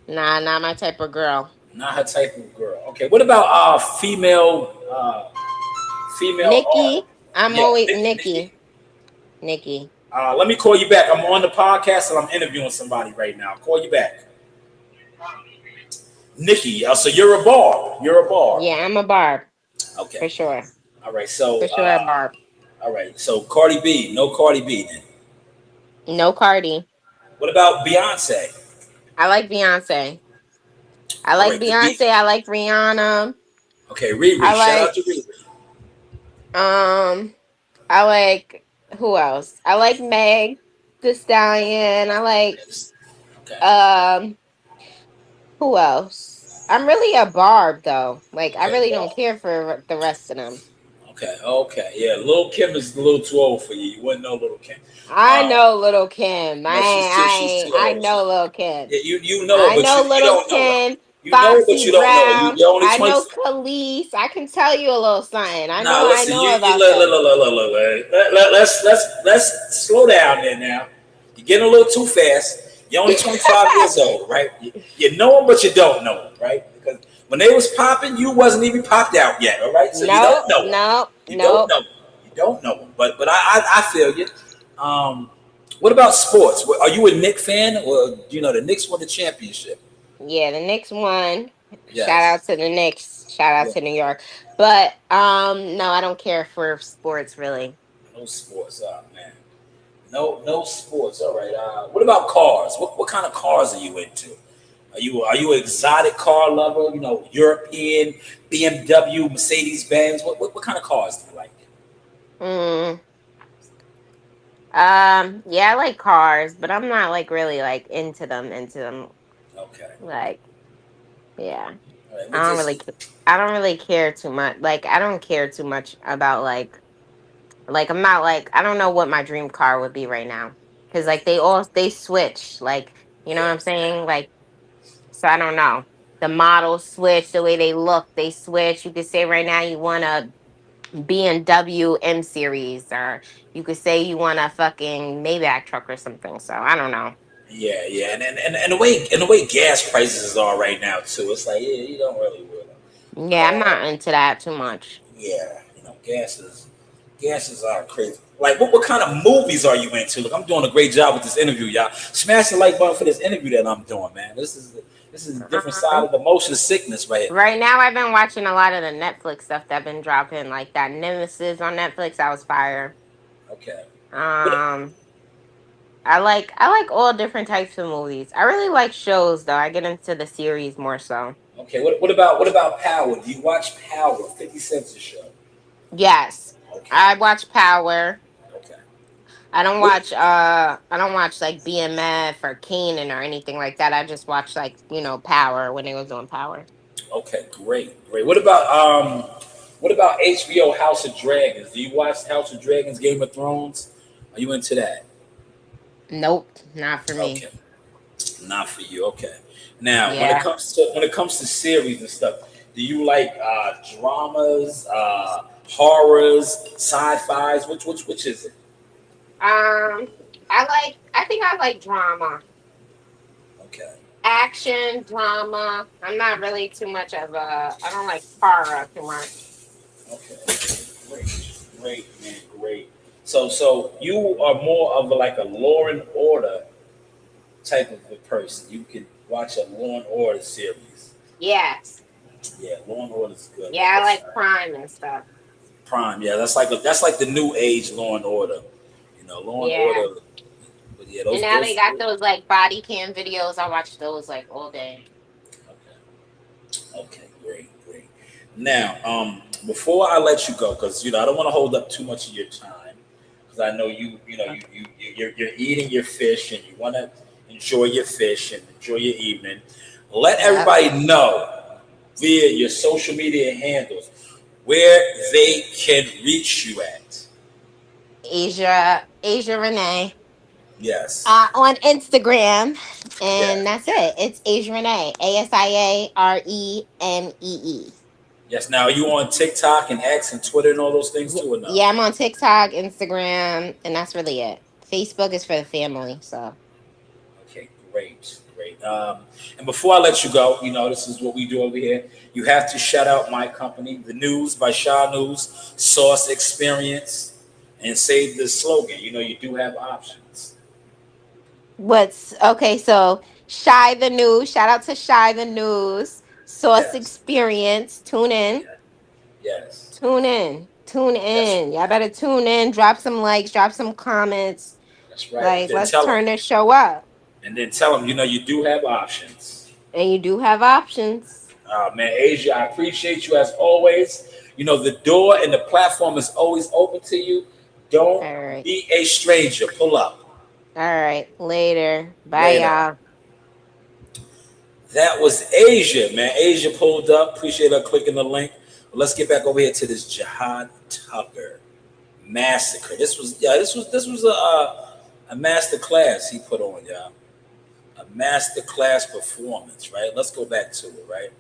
Nah, not my type of girl. Not her type of girl. Okay. What about female Nikki. artist? I'm Yeah, always Nikki. Nikki. Let me call you back. I'm on the podcast and I'm interviewing somebody right now. I'll call you back. Nikki, so you're a bar. You're a bar. Yeah, I'm a Barb Okay. for sure. All right. So For sure, a Barb. all right. So Cardi B, no Cardi B then. No Cardi. What about Beyonce? I like Beyonce. I All like right. The B. Beyonce. I like Rihanna. Okay. Riri. I Shout out like to Riri. um. I like who else? I like Meg The Stallion. I like Yes. Okay. um. Who else? I'm really a Barb though. Like I Okay. really don't Bar. care for the rest of them. Okay. Okay. Yeah. Lil Kim is a little too old for you. You wouldn't know Lil Kim. I Um. know Little Kim. No, she's too I old. know Little Kim. Yeah. You know her, I but know you Little don't know her. Kim. You know, but Foxy you don't know. Brown. You're only I 20. know Khalees. I can tell you a little something. Nah, I listen. know You about look, look, them. look, look, look, look, look. Let's slow down there now. You're getting a little too fast. You're only 25 years old, right? You know them, but you don't know them, right? Because when they was popping, you wasn't even popped out yet, all right? So you Nope, don't know them. nope, You don't nope. know them. You don't know them. But I feel you. Um, what about sports? Are you a Knicks fan, or the Knicks won the championship? Yeah, the Knicks won. Shout out Yes. to the Knicks. Shout out Yeah. to New York. But no, I don't care for sports really. No sports, man. No sports. All right. What about cars? What kind of cars are you into? Are you an exotic car lover? European, BMW, Mercedes Benz. What kind of cars do you like? Mm, yeah, I like cars, but I'm not like really like into them. Okay. Like, yeah. All right. I don't really I don't really care too much. Like I don't care too much about like I'm not like I don't know what my dream car would be right now. Cuz like they switch. Like, you know what Yeah. I'm saying? Like so I don't know. The models switch, the way they look, they switch. You could say right now you want a BMW M series, or you could say you want a fucking Maybach truck or something. So I don't know. Yeah. And the way gas prices are right now too, it's like you don't really will. Yeah, I'm not into that too much. Yeah, gases are crazy. Like, what kind of movies are you into? Look, I'm doing a great job with this interview, y'all. Smash the like button for this interview that I'm doing, man. This is a different side Um, of the motion sickness right here. right now, I've been watching a lot of the Netflix stuff that been dropping, like that Nemesis on Netflix. That was fire. Okay. What? Um, I like all different types of movies. I really like shows though. I get into the series more so. Okay. What about Power? Do you watch Power? 50 Cent's a show. Yes, Okay. I watch Power. Okay. What? I don't watch like BMF or Kanan or anything like that. I just watch like, Power when it was on Power. Okay. Great. What about HBO House of Dragons? Do you watch House of Dragons, Game of Thrones? Are you into that? Nope, not for me. Okay. Not for you. Okay. Now, when it Yeah. comes to when it comes to series and stuff, do you like dramas, horrors, sci-fi's? Which is it? I think I like drama. Okay. Action, drama. I'm not really too much of a I don't like horror too much. Okay. Great, man. Great. So you are more of like a Law and Order type of a person. You can watch a Law and Order series. Yes. Yeah, Law and Order is good. Yeah, I like crime and stuff. Prime. Yeah, that's like the new age Law and Order. Law and Yeah. Order. But yeah, And those now they those. got those like body cam videos. I watch those like all day. Okay, great. Now, before I let you go, because I don't want to hold up too much of your time, because I know you're eating your fish and you want to enjoy your fish and enjoy your evening. Let Yep. everybody know via your social media handles where they can reach you at. Asia Renee. Yes, On Instagram. yeah, And that's it. It's Asia Renee. ASIARENEE. yes. Now, are you on TikTok and X and Twitter and all those things too, or no? Yeah, I'm on TikTok, Instagram, and that's really it. Facebook is for the family, so Okay, great. And before I let you go, this is what we do over here. You have to shout out my company, The News by Shaw News, Source Experience, and say the slogan. You do have options. what's okay, so Shy the News, shout out to Shy the News, Source Yes, Experience, tune in, yes. tune That's in. Y'all better tune in, drop some likes, drop some comments. that's right. And Like, then let's tell them. turn this show up. And then tell them. You do have options. And you do have options. Man, Asia, I appreciate you as always. The door and the platform is always open to you. Don't All right. be a stranger. Pull up. All right. Later. Bye, Later. y'all. That was Asia, man. Asia pulled up. Appreciate her clicking the link. But let's get back over here to this Jihad Tucker massacre. This was a master class he put on, y'all. A masterclass performance, right? Let's go back to it, right?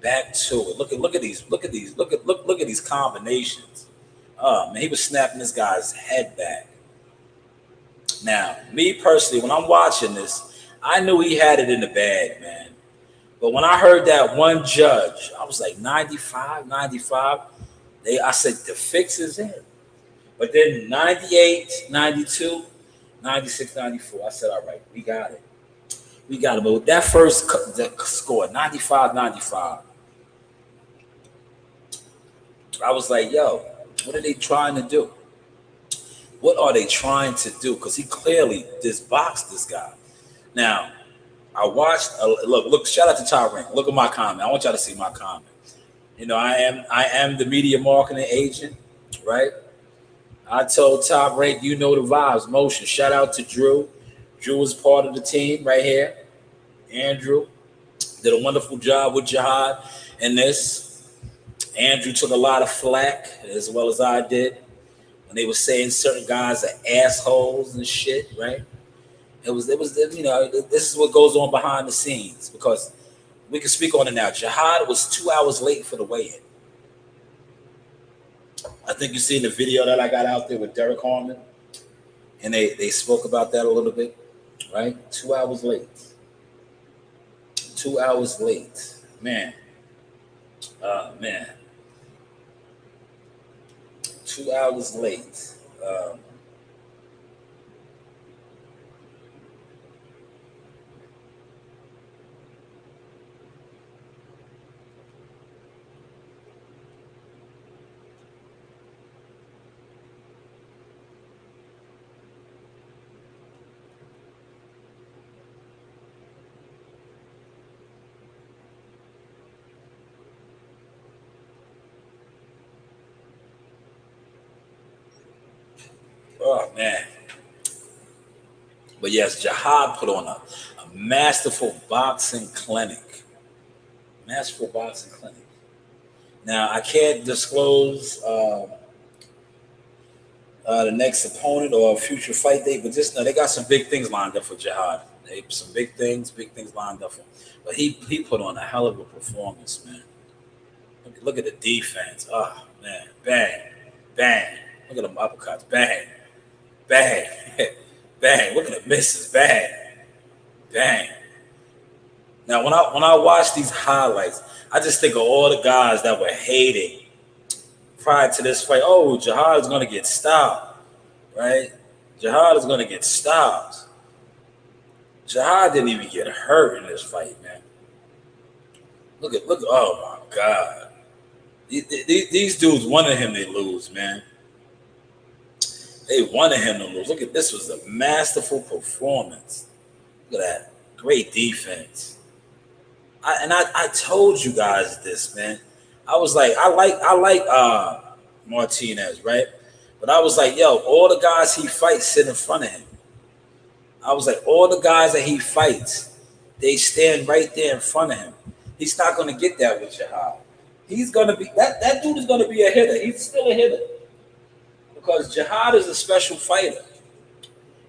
Back to it. Look at these combinations. Man, he was snapping this guy's head back. Now, me personally, when I'm watching this, I knew he had it in the bag, man. But when I heard that one judge, I was like 95. I said the fix is in. But then 98, 92, 96, 94, I said, all right, we got it. But with that first score, 95, I was like, yo, what are they trying to do? What are they trying to do? Because he clearly disboxed this guy. Now, I watched. Look. Shout out to Top Rank. Look at my comment. I want y'all to see my comment. You know, I am the media marketing agent, right? I told Top Rank, you know the vibes, motion. Shout out to Drew. Drew was part of the team right here. Andrew did a wonderful job with Jihad in this. Andrew took a lot of flack, as well as I did, when they were saying certain guys are assholes and shit, right? It was, you know, this is what goes on behind the scenes, because we can speak on it now. Jihad was 2 hours late for the weigh-in. I think you seen the video that I got out there with Derek Harmon, and they spoke about that a little bit, right? 2 hours late. 2 hours late. Man. Man. 2 hours late. Oh, man. But yes, Jihad put on a masterful boxing clinic. Masterful boxing clinic. Now, I can't disclose the next opponent or future fight date, but just know they got some big things lined up for Jihad. Some big things lined up for him. But he put on a hell of a performance, man. Look at the defense. Oh, man. Bang. Bang. Look at them uppercuts. Bang. Bang. Bang. Look at the misses. Bang. Bang. Now, when I watch these highlights, I just think of all the guys that were hating prior to this fight. Oh, Jihad is going to get stopped, right? Jihad is going to get stopped. Jihad didn't even get hurt in this fight, man. Look, oh my God. These dudes wanted him to lose, man. They wanted him to lose. Look at this, was a masterful performance. Look at that. Great defense. I told you guys this, man. I was like, I like Martinez, right? But I was like, yo, all the guys he fights sit in front of him. I was like, all the guys that he fights, they stand right there in front of him. He's not going to get that with Jihad. He's going to be, that dude is going to be a hitter. He's still a hitter. Because Jihad is a special fighter.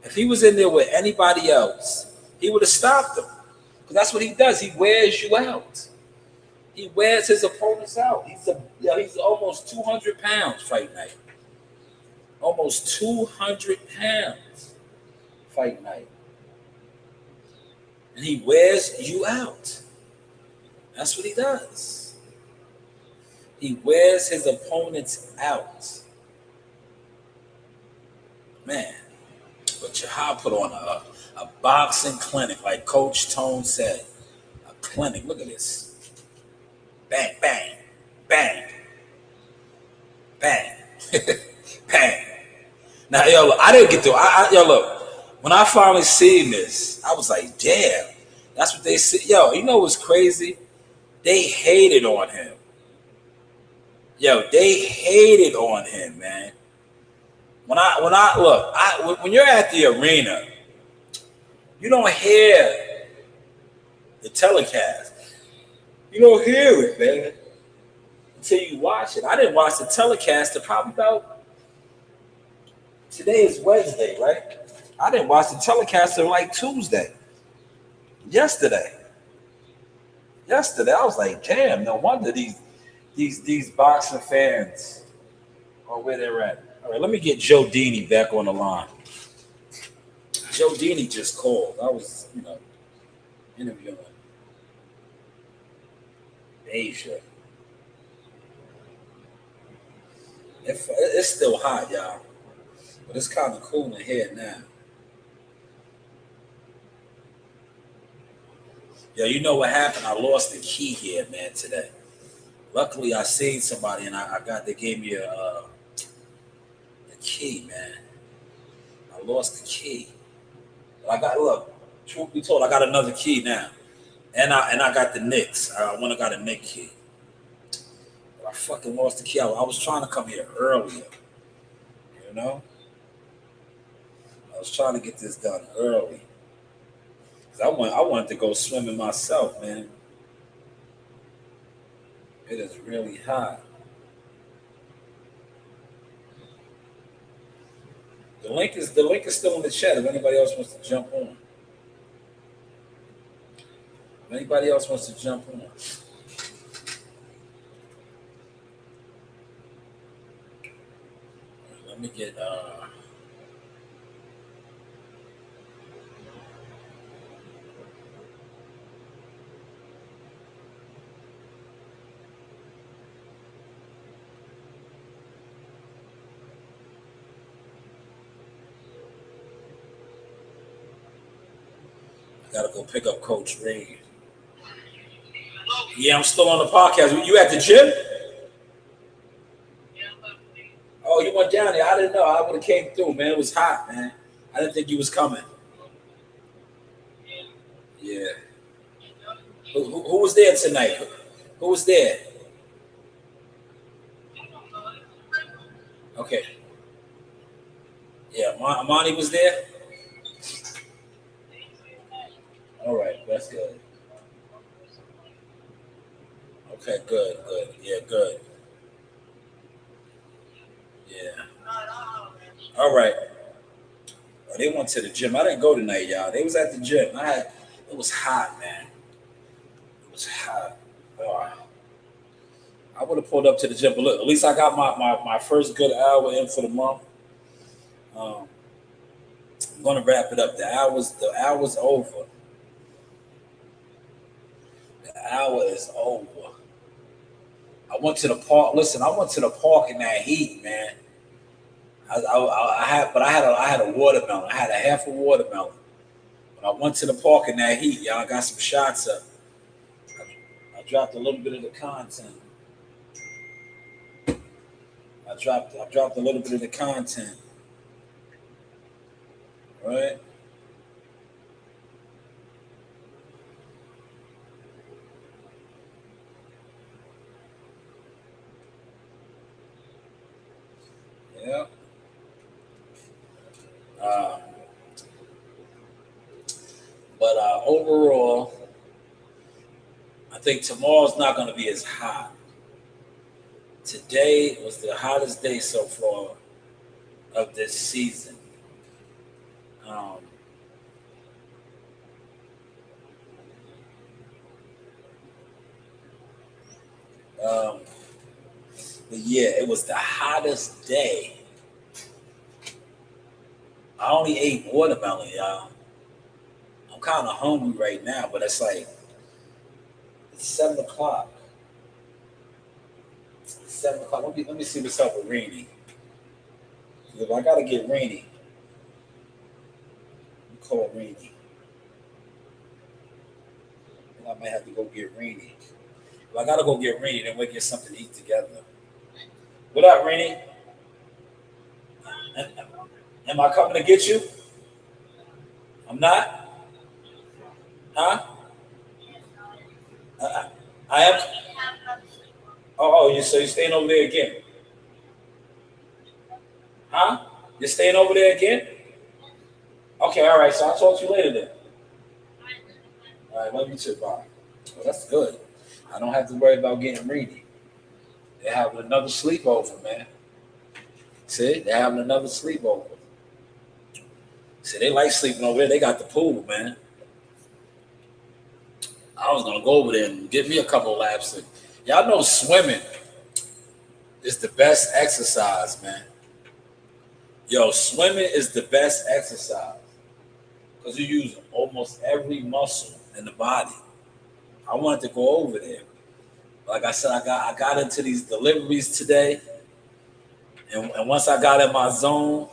If he was in there with anybody else, he would have stopped him. Because that's what he does. He wears you out. He wears his opponents out. He's almost 200 pounds fight night. Almost 200 pounds fight night. And he wears you out. That's what he does. He wears his opponents out. Man. But Jihad put on a boxing clinic, like Coach Tone said. A clinic. Look at this. Bang, bang, bang, bang, bang. Now, yo, look, I didn't get through. Yo, look, when I finally seen this, I was like, damn, that's what they said. Yo, you know what's crazy? They hated on him. Yo, they hated on him, man. When you're at the arena, you don't hear the telecast. You don't hear it, man, until you watch it. I didn't watch the telecast until probably about, today is Wednesday, right? I didn't watch the telecast until like Tuesday. yesterday. Yesterday, I was like, damn, no wonder these boxing fans are where they're at. All right, let me get Joe Dini back on the line. Joe Dini just called. I was, interviewing Asia. It's still hot, y'all, but it's kind of cool in here now. Yo, you know what happened? I lost the key here, man, today. Luckily, I seen somebody and they gave me a key, man. I lost the key. But truth be told, I got another key now. And I got the Knicks. I went and got a Knick key. But I fucking lost the key. I was trying to come here earlier. You know? I was trying to get this done early. I wanted to go swimming myself, man. It is really hot. The link is still in the chat if anybody else wants to jump on. If anybody else wants to jump on. Let me get gotta go pick up Coach Reed. Yeah, I'm still on the podcast. You at the gym? Oh, you went down there. I didn't know. I would have came through, man. It was hot, man. I didn't think you was coming. Yeah. Who was there tonight? Who was there? Okay. Yeah, Amani was there? All right, that's good. Okay, good. Yeah, good. Yeah. All right. Oh, they went to the gym. I didn't go tonight, y'all. They was at the gym. It was hot, man. It was hot. Oh, I would have pulled up to the gym, but look, at least I got my first good hour in for the month. I'm gonna wrap it up. The hour's over. The hour is over. I went to the park. Listen, I went to the park in that heat, man. I had a watermelon. I had a half a watermelon. But I went to the park in that heat, y'all. I got some shots up. I dropped a little bit of the content. I dropped a little bit of the content. Right? Yeah. But overall, I think tomorrow's not going to be as hot. Today was the hottest day so far of this season. But yeah, it was the hottest day. I only ate watermelon, y'all. I'm kind of hungry right now, but it's 7 o'clock. It's 7 o'clock. Let me see what's up with Rainy. If I gotta get Rainy, call Rainy. I might have to go get Rainy. If I gotta go get Rainy, then we'll get something to eat together. What up, Rainy? Am I coming to get you? I'm not? Huh? I am? So you're staying over there again? Huh? You're staying over there again? Okay, all right. So I'll talk to you later then. All right, love you too. Bye. Well, that's good. I don't have to worry about getting Rainy. They're having another sleepover, man. See, they're having another sleepover. See, they like sleeping over there. They got the pool, man. I was gonna go over there and get me a couple laps. And y'all know swimming is the best exercise, man. Yo, swimming is the best exercise because you use almost every muscle in the body. I wanted to go over there. Like I said, I got into these deliveries today, and once I got in my zone,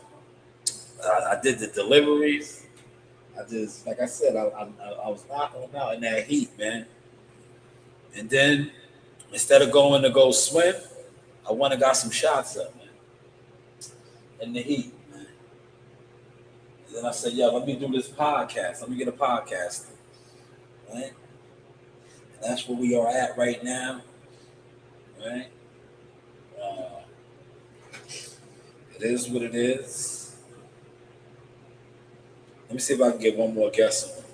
I did the deliveries. I just, like I said, I was knocking them out in that heat, man. And then instead of going to go swim, I went and got some shots up, man, in the heat, man. And then I said, yo, let me do this podcast. Let me get a podcast, right? And that's where we are at right now, right? It is what it is. Let me see if I can get one more guest on.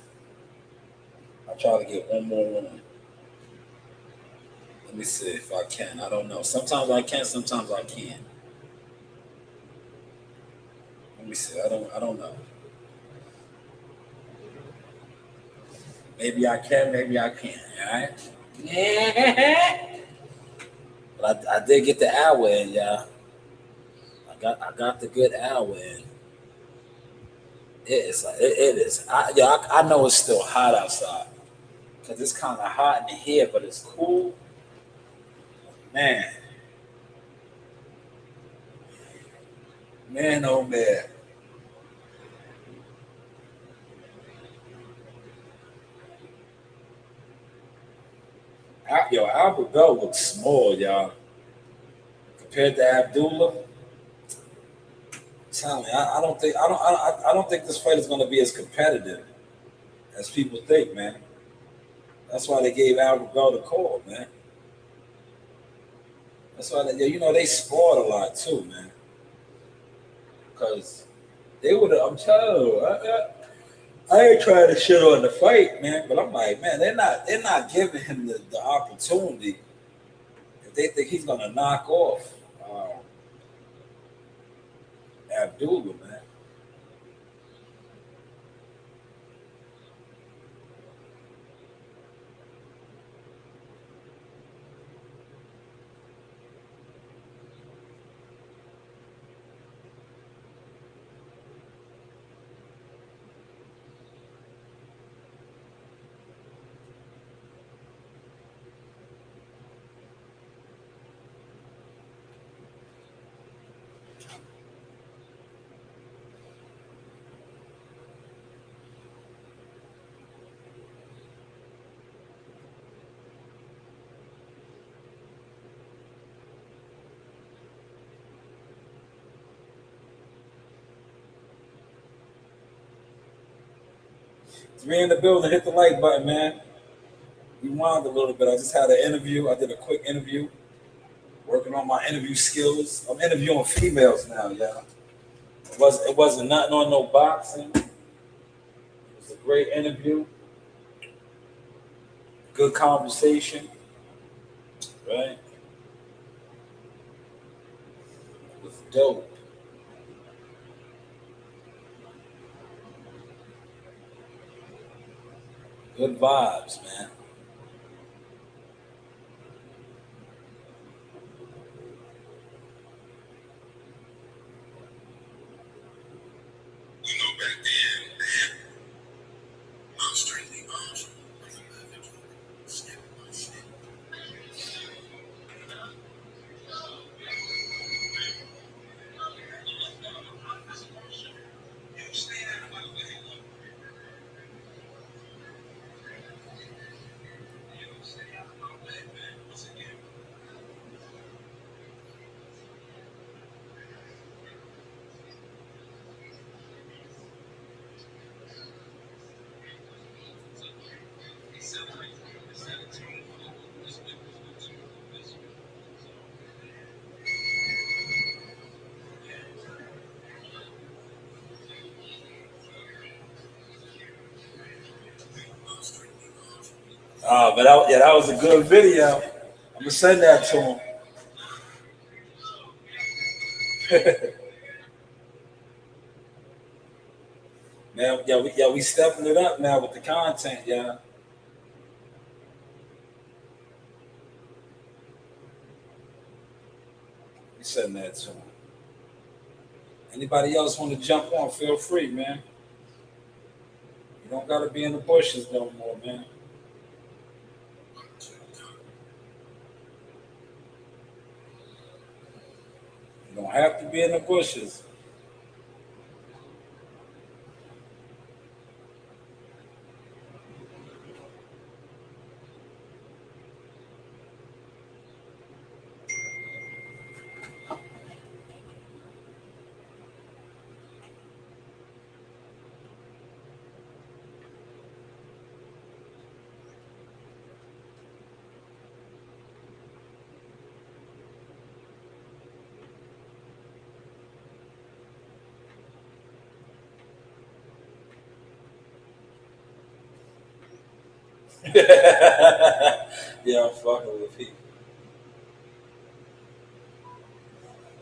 I'll try to get one more on. Let me see if I can. I don't know. Sometimes I can, sometimes I can't. Let me see. I don't know. Maybe I can, maybe I can't. All right. Yeah. But I did get the hour in, y'all. I got the good hour in. It is. I know it's still hot outside because it's kind of hot in here, but it's cool. Man, oh man. Yo, Albert Bell looks small, y'all, compared to Abdullah. Tell me, I don't think this fight is going to be as competitive as people think, man. That's why they gave Albert Bell the call, man. That's why they scored a lot too, man. Because they would have. I'm telling you, I ain't trying to shit on the fight, man. But I'm like, man, they're not giving him the opportunity if they think he's gonna knock off Abdullah, man. Three in the building, hit the like button, man. Rewind a little bit. I just had an interview. I did a quick interview, working on my interview skills. I'm interviewing females now, y'all. It wasn't nothing on no boxing. It was a great interview, good conversation, right? It was dope. Good vibes, man. But that was a good video. I'm gonna send that to him. Man, we stepping it up now with the content, yeah. send that to him. Anybody else want to jump on? Feel free, man. You don't gotta be in the bushes no more, man. You don't have to be in the bushes. Yeah, I'm fucking with people.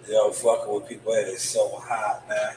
Yo, fucking with people. It is so hot, man.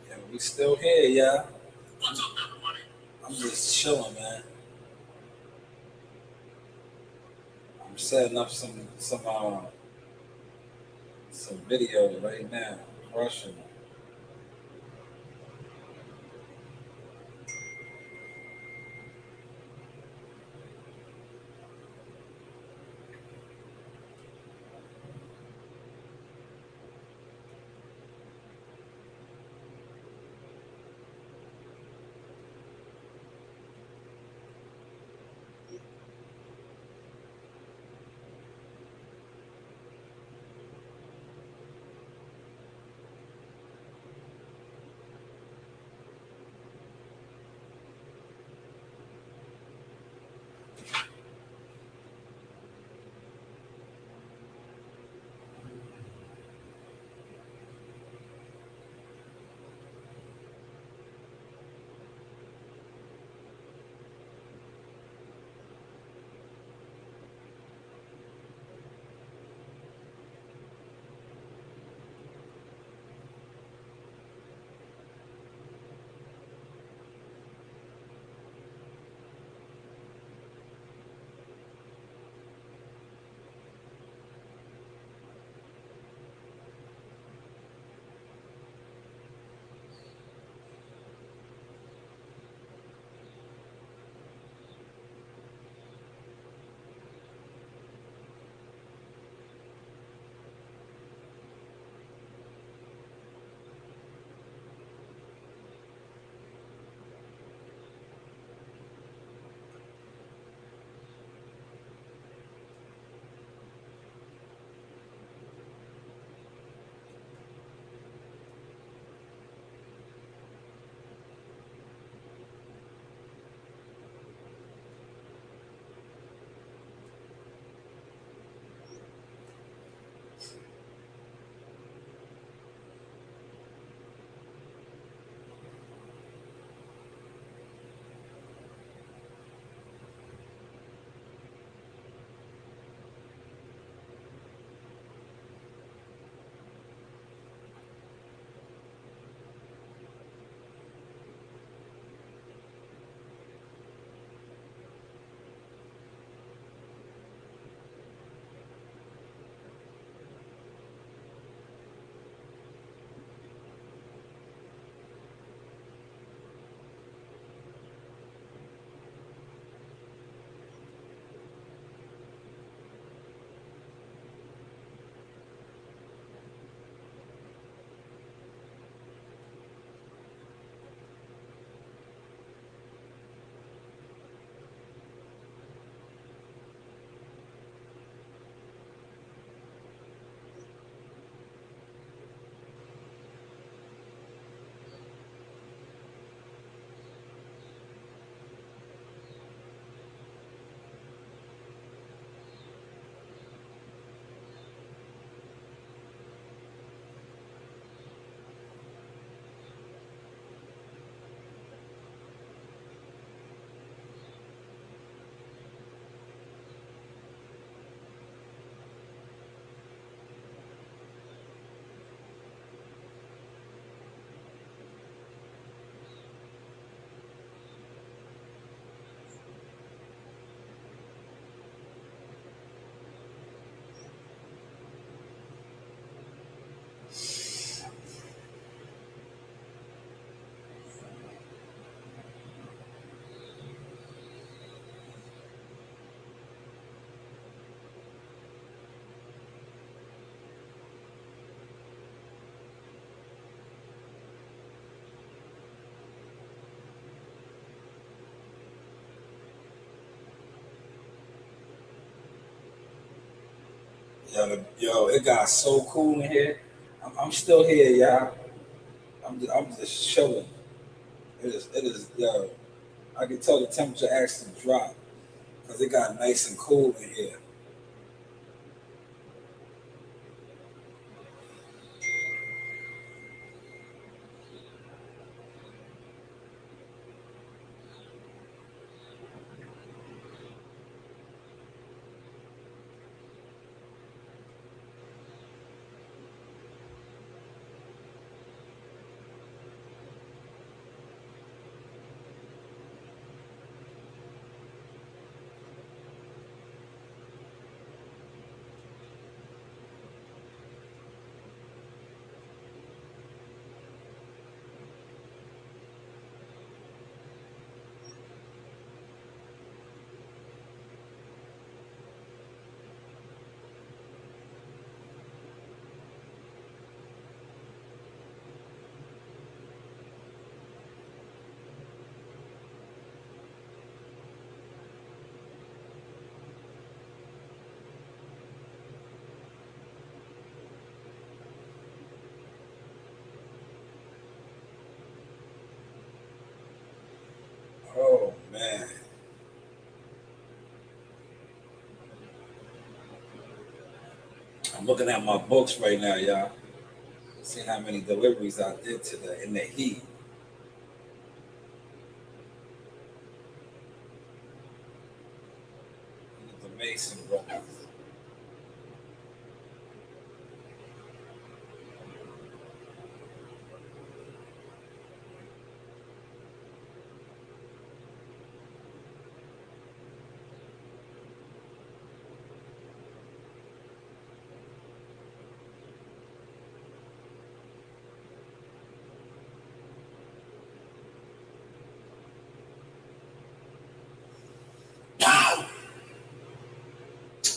Yeah, we still here, yeah. I'm just chilling, man. I'm setting up some videos right now. Rushing. Yo, it got so cool in here. I'm still here, y'all. I'm just chilling. It is, yo. I can tell the temperature actually dropped because it got nice and cool in here. Oh man, I'm looking at my books right now, y'all. Seeing how many deliveries I did today in the heat. It's amazing, bro.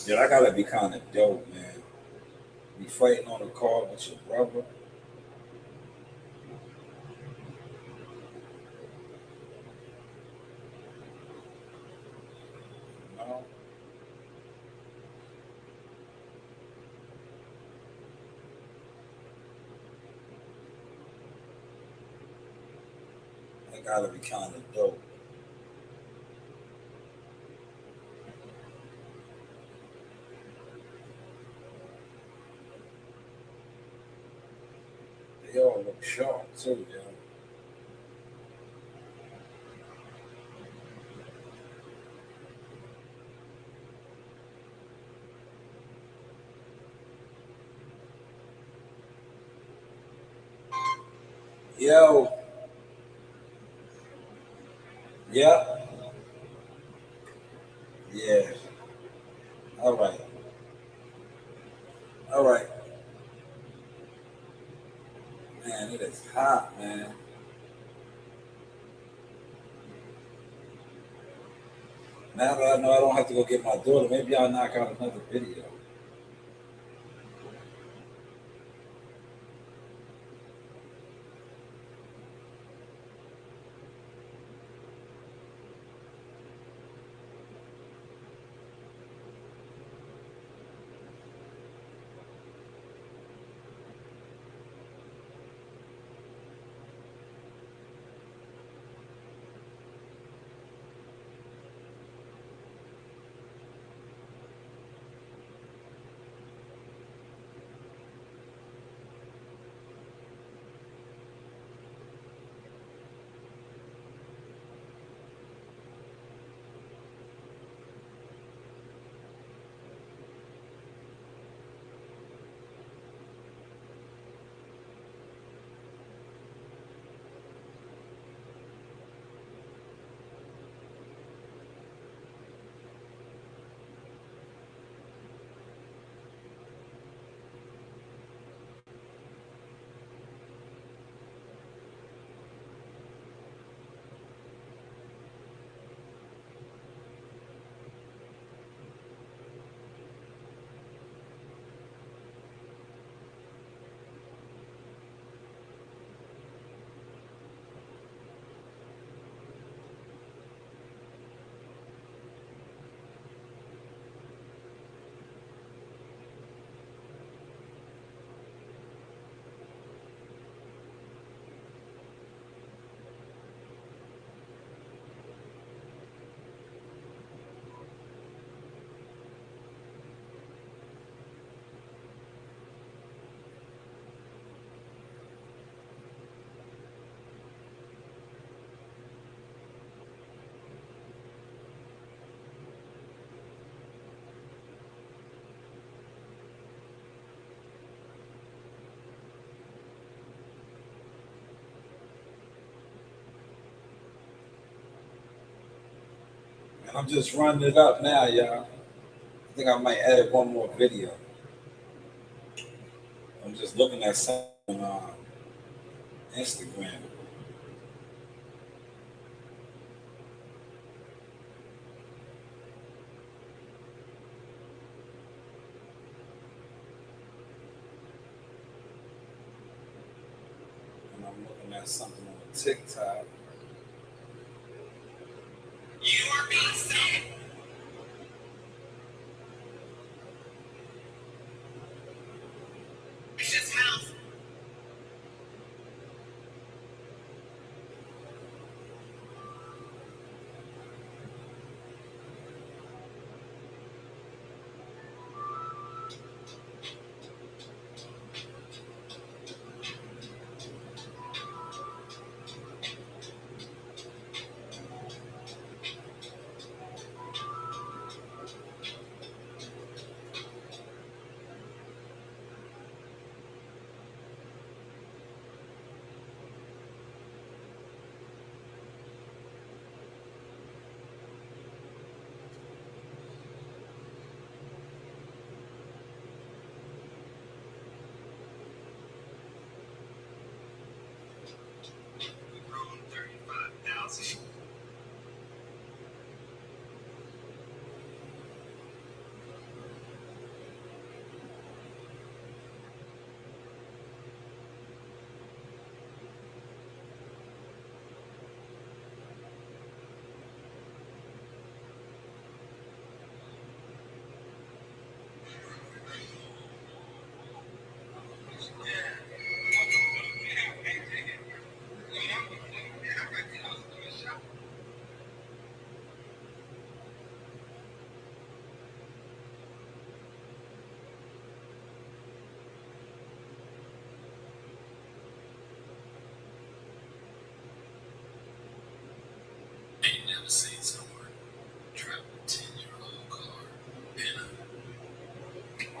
Yo, that gotta be kind of dope, man. Be fighting on a car with your brother. You know, that gotta be kind of dope. They all look sharp too, yo. Yo, yeah, yeah. All right, all right, man. It is hot, man. Now that I know I don't have to go get my daughter, maybe I'll knock out another video. And I'm just running it up now, y'all. I think I might edit one more video. I'm just looking at something on Instagram. And I'm looking at something on TikTok. You are being sick. House.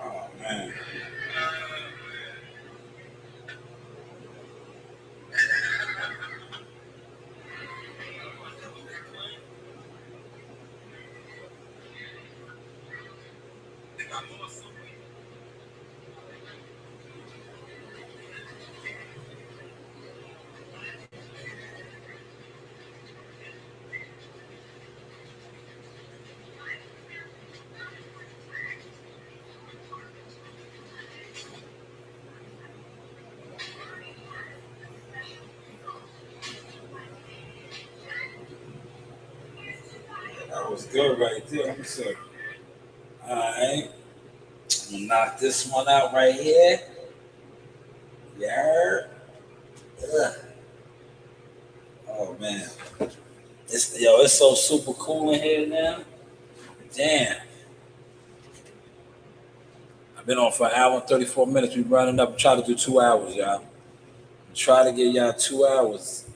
Oh man. That was good right there. Let me see. Alright. I'm gonna knock this one out right here. Yeah. Ugh. Oh man. It's so super cool in here now. Damn. I've been on for an hour and 34 minutes. We're running up. Try to do 2 hours, y'all. Try to get y'all 2 hours.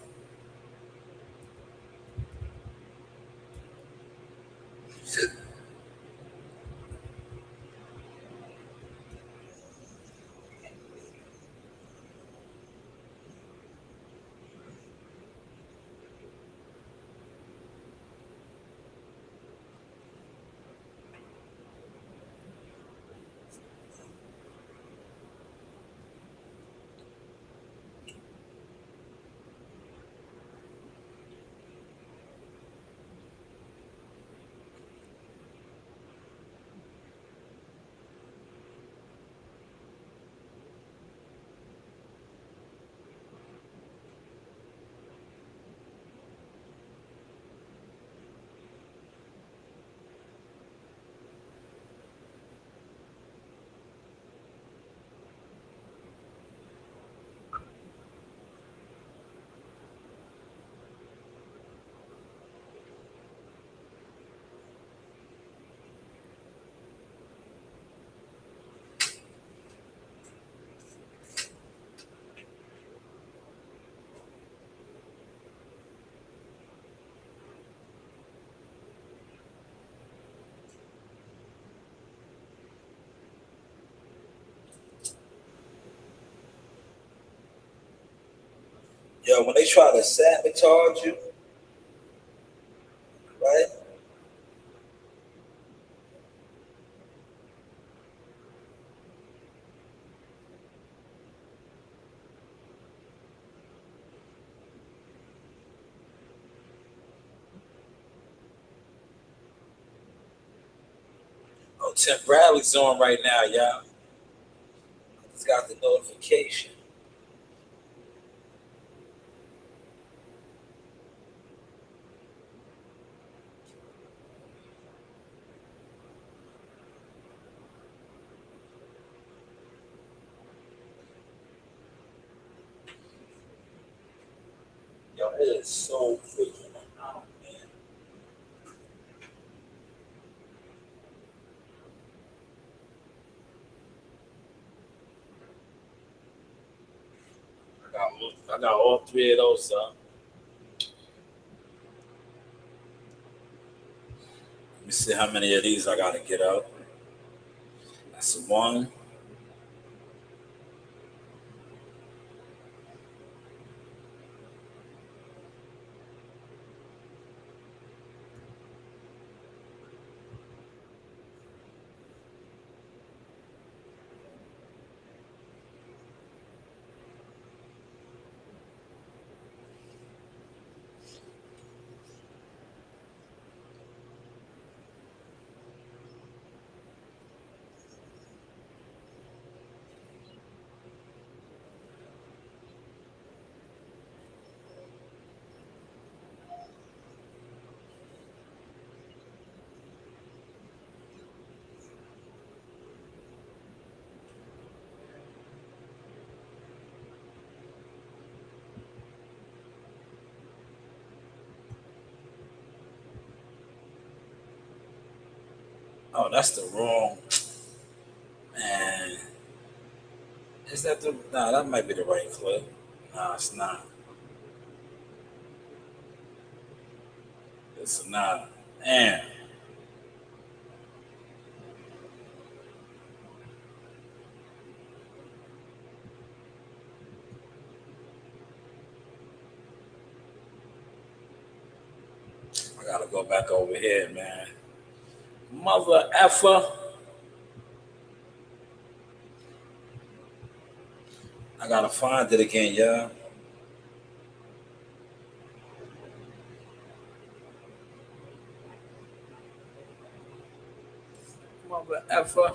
Yo, when they try to sabotage you, right? Tim Bradley's on right now, y'all. Just got the notification. Yo, it is so freaking out, man. I got all three of those, son. Let me see how many of these I gotta get out. That's one. Oh, that's the wrong man. Is that the? Nah, that might be the right clip. Nah, it's not. It's not. Damn. I gotta go back over here, man. Mother effer. I gotta find it again, y'all. Mother effer.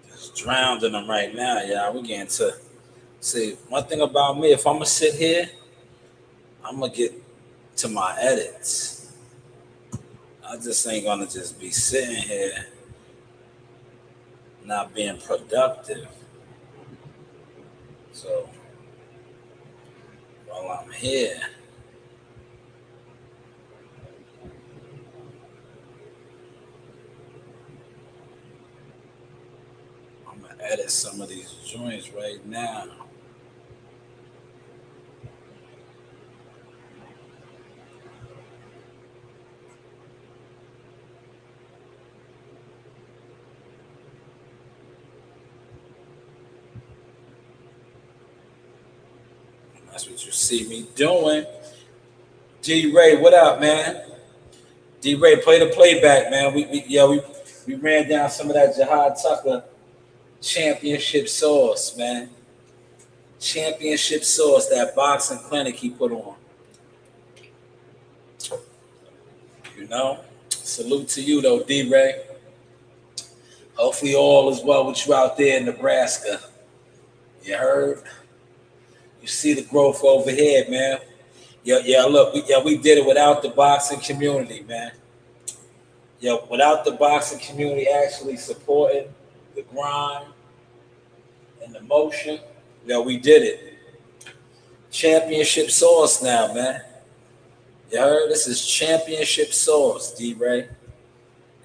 Just drowned in them right now, y'all. We getting to see one thing about me. If I'm gonna sit here, I'm gonna get to my edits. I just ain't gonna just be sitting here not being productive. So while I'm here, I'm gonna edit some of these joints right now. That's what you see me doing. D Ray, what up, man? D Ray, play the playback, man. We ran down some of that Jihad Tucker championship sauce, man. Championship sauce, that boxing clinic he put on. You know? Salute to you though, D Ray. Hopefully all is well with you out there in Nebraska. You heard? You see the growth over here, man. Look, we did it without the boxing community, man. Without the boxing community actually supporting the grind and the motion, we did it. Championship sauce now, man. You heard? This is championship sauce, D-Ray.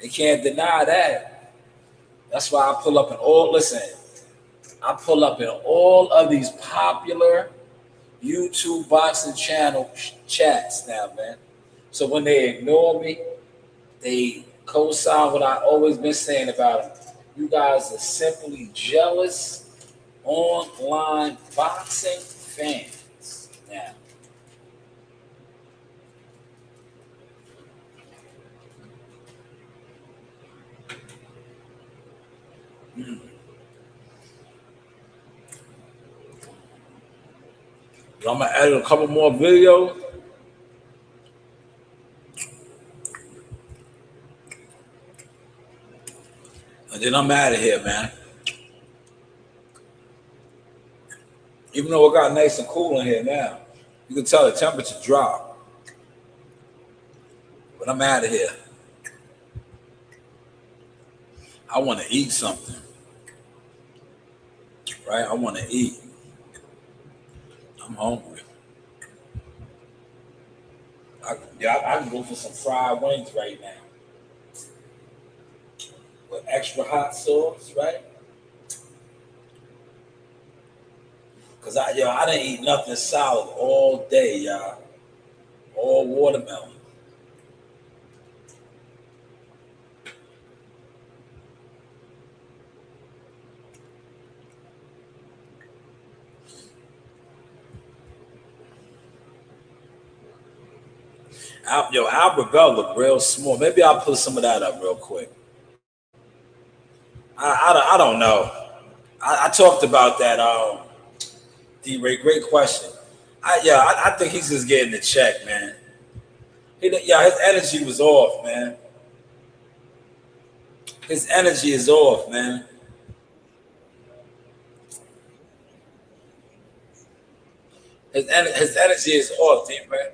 They can't deny that. That's why I pull up in all of these popular YouTube boxing channel chats now, man. So when they ignore me, they co-sign what I always been saying about them. You guys are simply jealous online boxing fans now. I'm gonna edit a couple more videos. And then I'm out of here, man. Even though it got nice and cool in here now, you can tell the temperature dropped. But I'm out of here. I want to eat something. Right? I want to eat. I'm hungry. I can go for some fried wings right now. With extra hot sauce, right? Cause I didn't eat nothing solid all day, y'all. All watermelon. Albert Bell look real small. Maybe I'll put some of that up real quick. I don't know. I talked about that. D-Ray, great question. I think he's just getting the check, man. His energy was off, man. His energy is off, man. His energy is off, D-Ray.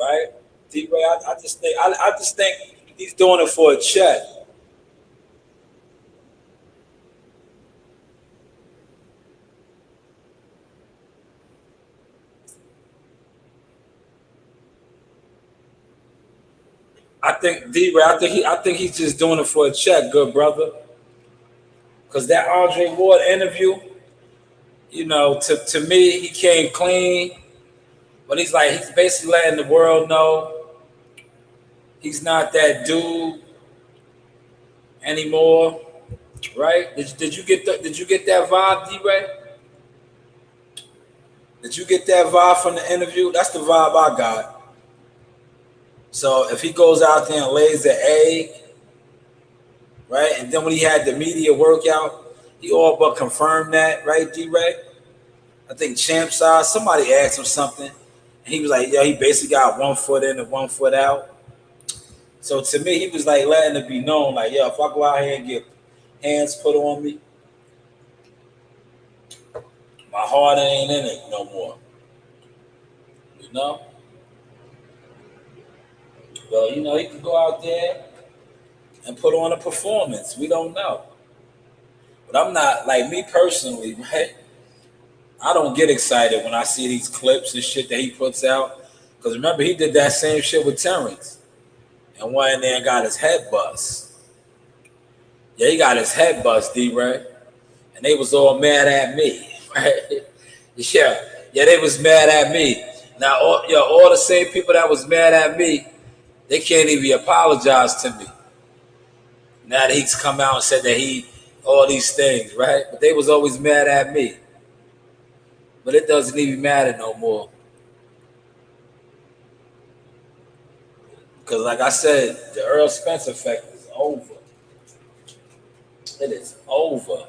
Right? D-Ray, I just think he's doing it for a check. I think D-Ray, I think he's just doing it for a check, good brother. Cause that Andre Ward interview, to me, he came clean, but he's basically letting the world know he's not that dude anymore, right? Did you get that vibe, D-Ray? Did you get that vibe from the interview? That's the vibe I got. So if he goes out there and lays the egg, right, and then when he had the media workout, he all but confirmed that, right, D-Ray? I think Champ Size, somebody asked him something, and he was like, he basically got 1 foot in and 1 foot out. So to me, he was letting it be known, if I go out here and get hands put on me, my heart ain't in it no more. Well, he could go out there and put on a performance. We don't know. But I'm not, me personally, right? I don't get excited when I see these clips and shit that he puts out. Because remember, he did that same shit with Terrence. And went in there and got his head bust. Yeah, he got his head bust, D-Ray. And they was all mad at me, right? Yeah, they was mad at me. Now, all the same people that was mad at me, they can't even apologize to me. Now that he's come out and said that all these things, right? But they was always mad at me. But it doesn't even matter no more. Because like I said, the Earl Spence effect is over. It is over.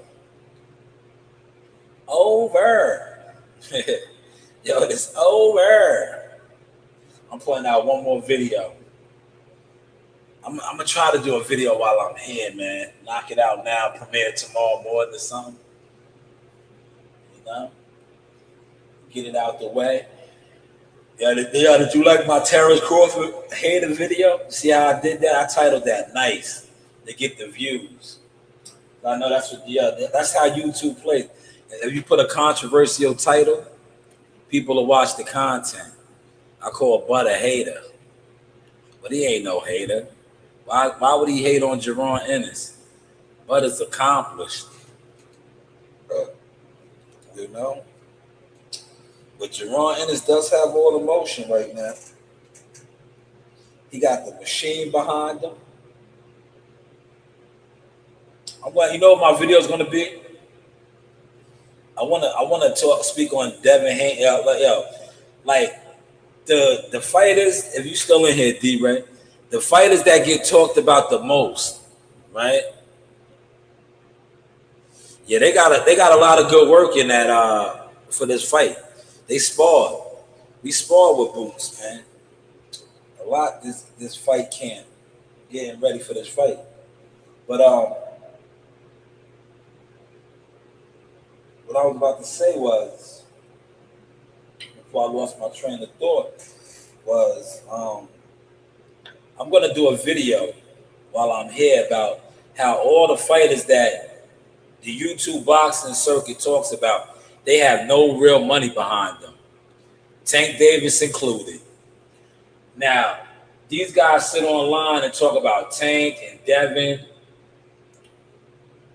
Over. It's over. I'm putting out one more video. I'm going to try to do a video while I'm here, man. Knock it out now, premiere tomorrow morning or something. Get it out the way. Did you like my Terrence Crawford hater video? See how I did that? I titled that Nice to get the views. I know that's what. Yeah, that's how YouTube plays. If you put a controversial title, people will watch the content. I call Bud a hater, but he ain't no hater. Why would he hate on Jerron Ennis? Bud is accomplished, you know. But Jerron Ennis does have all the motion right now. He got the machine behind him. You know what my video is going to be? I want to speak on Devin Haney. Like the fighters. If you still in here, D-Ray, the fighters that get talked about the most, right? Yeah, they got a lot of good work in that for this fight. They sparred. We sparred with Boots, man. A lot this fight camp getting ready for this fight. But what I was about to say was, before I lost my train of thought, was I'm gonna do a video while I'm here about how all the fighters that the YouTube boxing circuit talks about, they have no real money behind them. Tank Davis included. Now, these guys sit online and talk about Tank and Devin.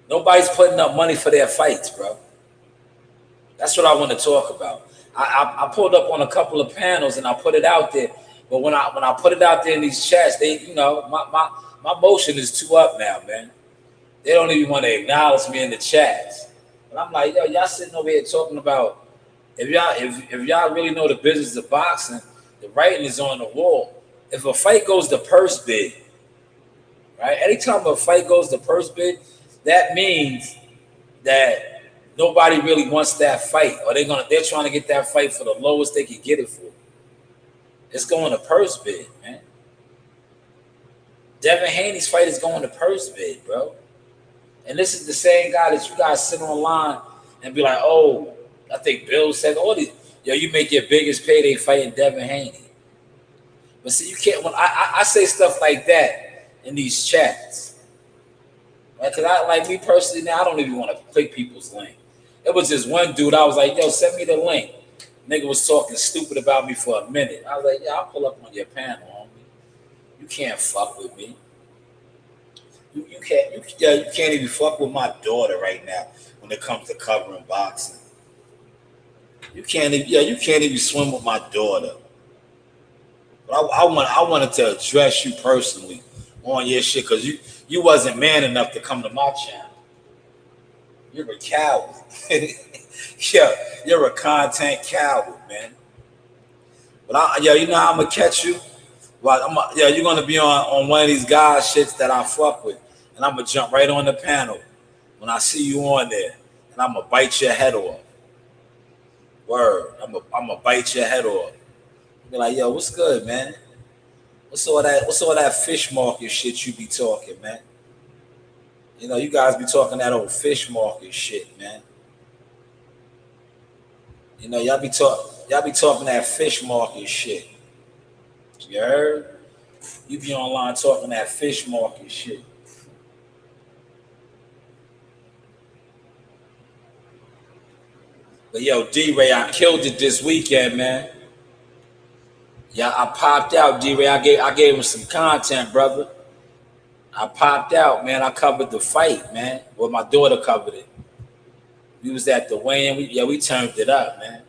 Nobody's putting up money for their fights, bro. That's what I want to talk about. I pulled up on a couple of panels and I put it out there. But when I put it out there in these chats, they, you know, my motion is too up now, man. They don't even want to acknowledge me in the chats. And I'm like, yo, y'all sitting over here talking about if y'all really know the business of boxing, the writing is on the wall. If a fight goes to purse bid, right? Anytime a fight goes to purse bid, that means that nobody really wants that fight, or they're trying to get that fight for the lowest they can get it for. It's going to purse bid, man. Devin Haney's fight is going to purse bid, bro. And this is the same guy that you guys sit online and be like, oh, I think Bill said, oh, you make your biggest payday fighting Devin Haney. But see, you can't, when I say stuff like that in these chats, right? Because like me personally now, I don't even want to click people's link. It was just one dude, I was like, yo, send me the link. Nigga was talking stupid about me for a minute. I was like, yeah, I'll pull up on your panel, homie. You can't fuck with me. You can't even fuck with my daughter right now when it comes to covering boxing. You can't even swim with my daughter. But I wanted to address you personally on your shit because you wasn't man enough to come to my channel. You're a coward. Yeah, you're a content coward, man. But you know how I'm gonna catch you? Well, you're gonna be on one of these guys shits that I fuck with, and I'm gonna jump right on the panel when I see you on there, and I'm gonna bite your head off. Word, I'm gonna bite your head off. Be like, yo, what's good, man? What's all that fish market shit you be talking, man? You know, you guys be talking that old fish market shit, man. You know, y'all be talking that fish market shit. You heard? You be online talking that fish market shit. But yo, D-Ray, I killed it this weekend, man. Yeah, I popped out, D-Ray. I gave him some content, brother. I popped out, man. I covered the fight, man. Well, my daughter covered it. We was at the weigh-in. We turned it up, man.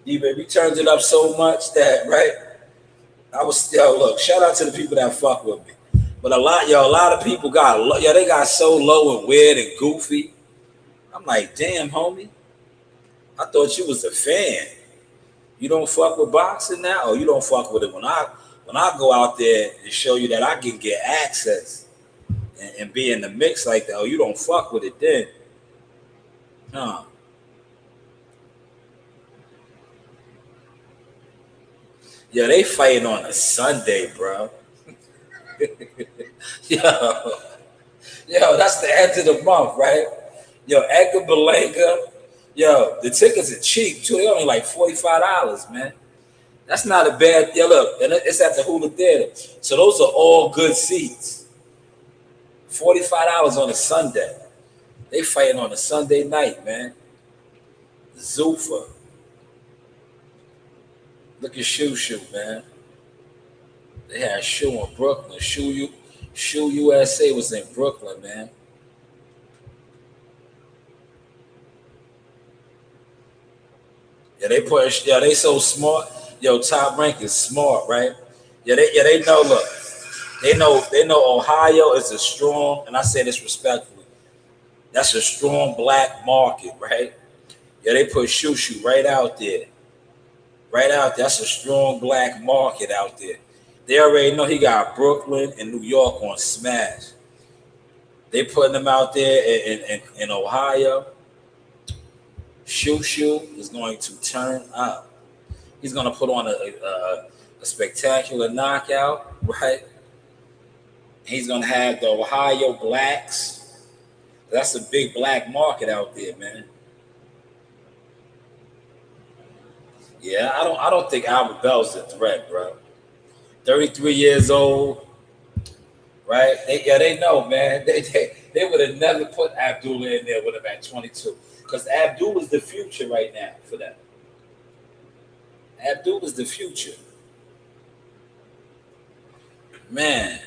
D-Ray, we turned it up so much that, right? Look, shout out to the people that fuck with me. But a lot of people they got so low and weird and goofy. I'm like, damn, homie. I thought you was a fan. You don't fuck with boxing now, or you don't fuck with it when I go out there and show you that I can get access and be in the mix like that. Oh, you don't fuck with it then. Huh. Yo, they fighting on a Sunday, bro. Yo, that's the end of the month, right? Yo, Edgar Berlanga. Yo, the tickets are cheap too. They're only like $45, man. That's not a bad. Yo, look, and it's at the Hula Theater, so those are all good seats. $45 on a Sunday. They fighting on a Sunday night, man. Zuffa. Look at Shoe, man. They had Shoe in Brooklyn. Shoe USA was in Brooklyn, man. Yeah, they so smart. Yo, Top Rank is smart, right? They know. Look, they know Ohio is a strong, and I say this respectfully, that's a strong black market, right? Yeah, they put Shoe right out there. Right out there. That's a strong black market out there. They already know he got Brooklyn and New York on smash. They putting him out there in Ohio. Shoe is going to turn up. He's going to put on a spectacular knockout, right? He's going to have the Ohio blacks. That's a big black market out there, man. Yeah, I don't think Albert Bell's a threat, bro. 33 years old, right? They know, man. They would have never put Abdullah in there with him at 22. Because Abdul is the future right now for them. Abdul is the future. Man.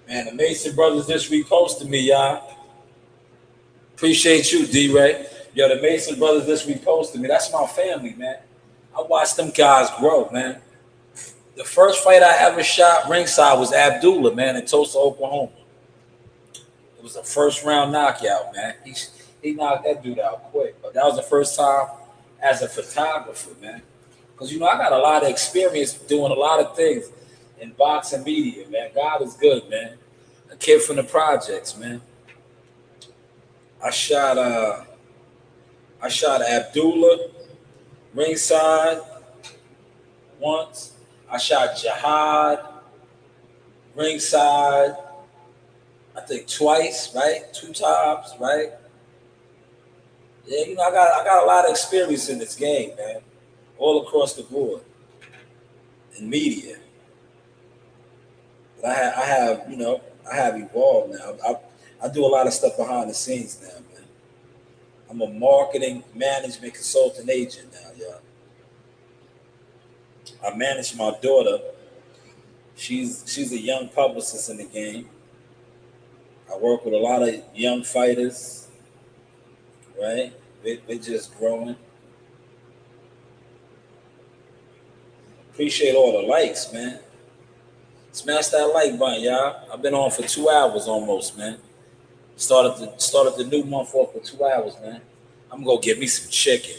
Man, the Mason brothers just reposted me, y'all. Appreciate you, D-Ray. Yo, the Mason brothers just reposted me. That's my family, man. I watched them guys grow, man. The first fight I ever shot ringside was Abdullah, man, in Tulsa, Oklahoma. It was a first round knockout, man. He knocked that dude out quick. But that was the first time as a photographer, man. Because, I got a lot of experience doing a lot of things in boxing media, man. God is good, man. A kid from the projects, man. I shot Abdullah ringside once. I shot Jihad ringside, I think twice, right? 2 times, right? Yeah, I got a lot of experience in this game, man. All across the board in media. But I have evolved now. I do a lot of stuff behind the scenes now, man. I'm a marketing management consultant agent now, y'all. I manage my daughter. She's a young publicist in the game. I work with a lot of young fighters, right? They're just growing. Appreciate all the likes, man. Smash that like button, y'all. I've been on for 2 hours almost, man. Started the new month off for 2 hours, man. I'm gonna go get me some chicken.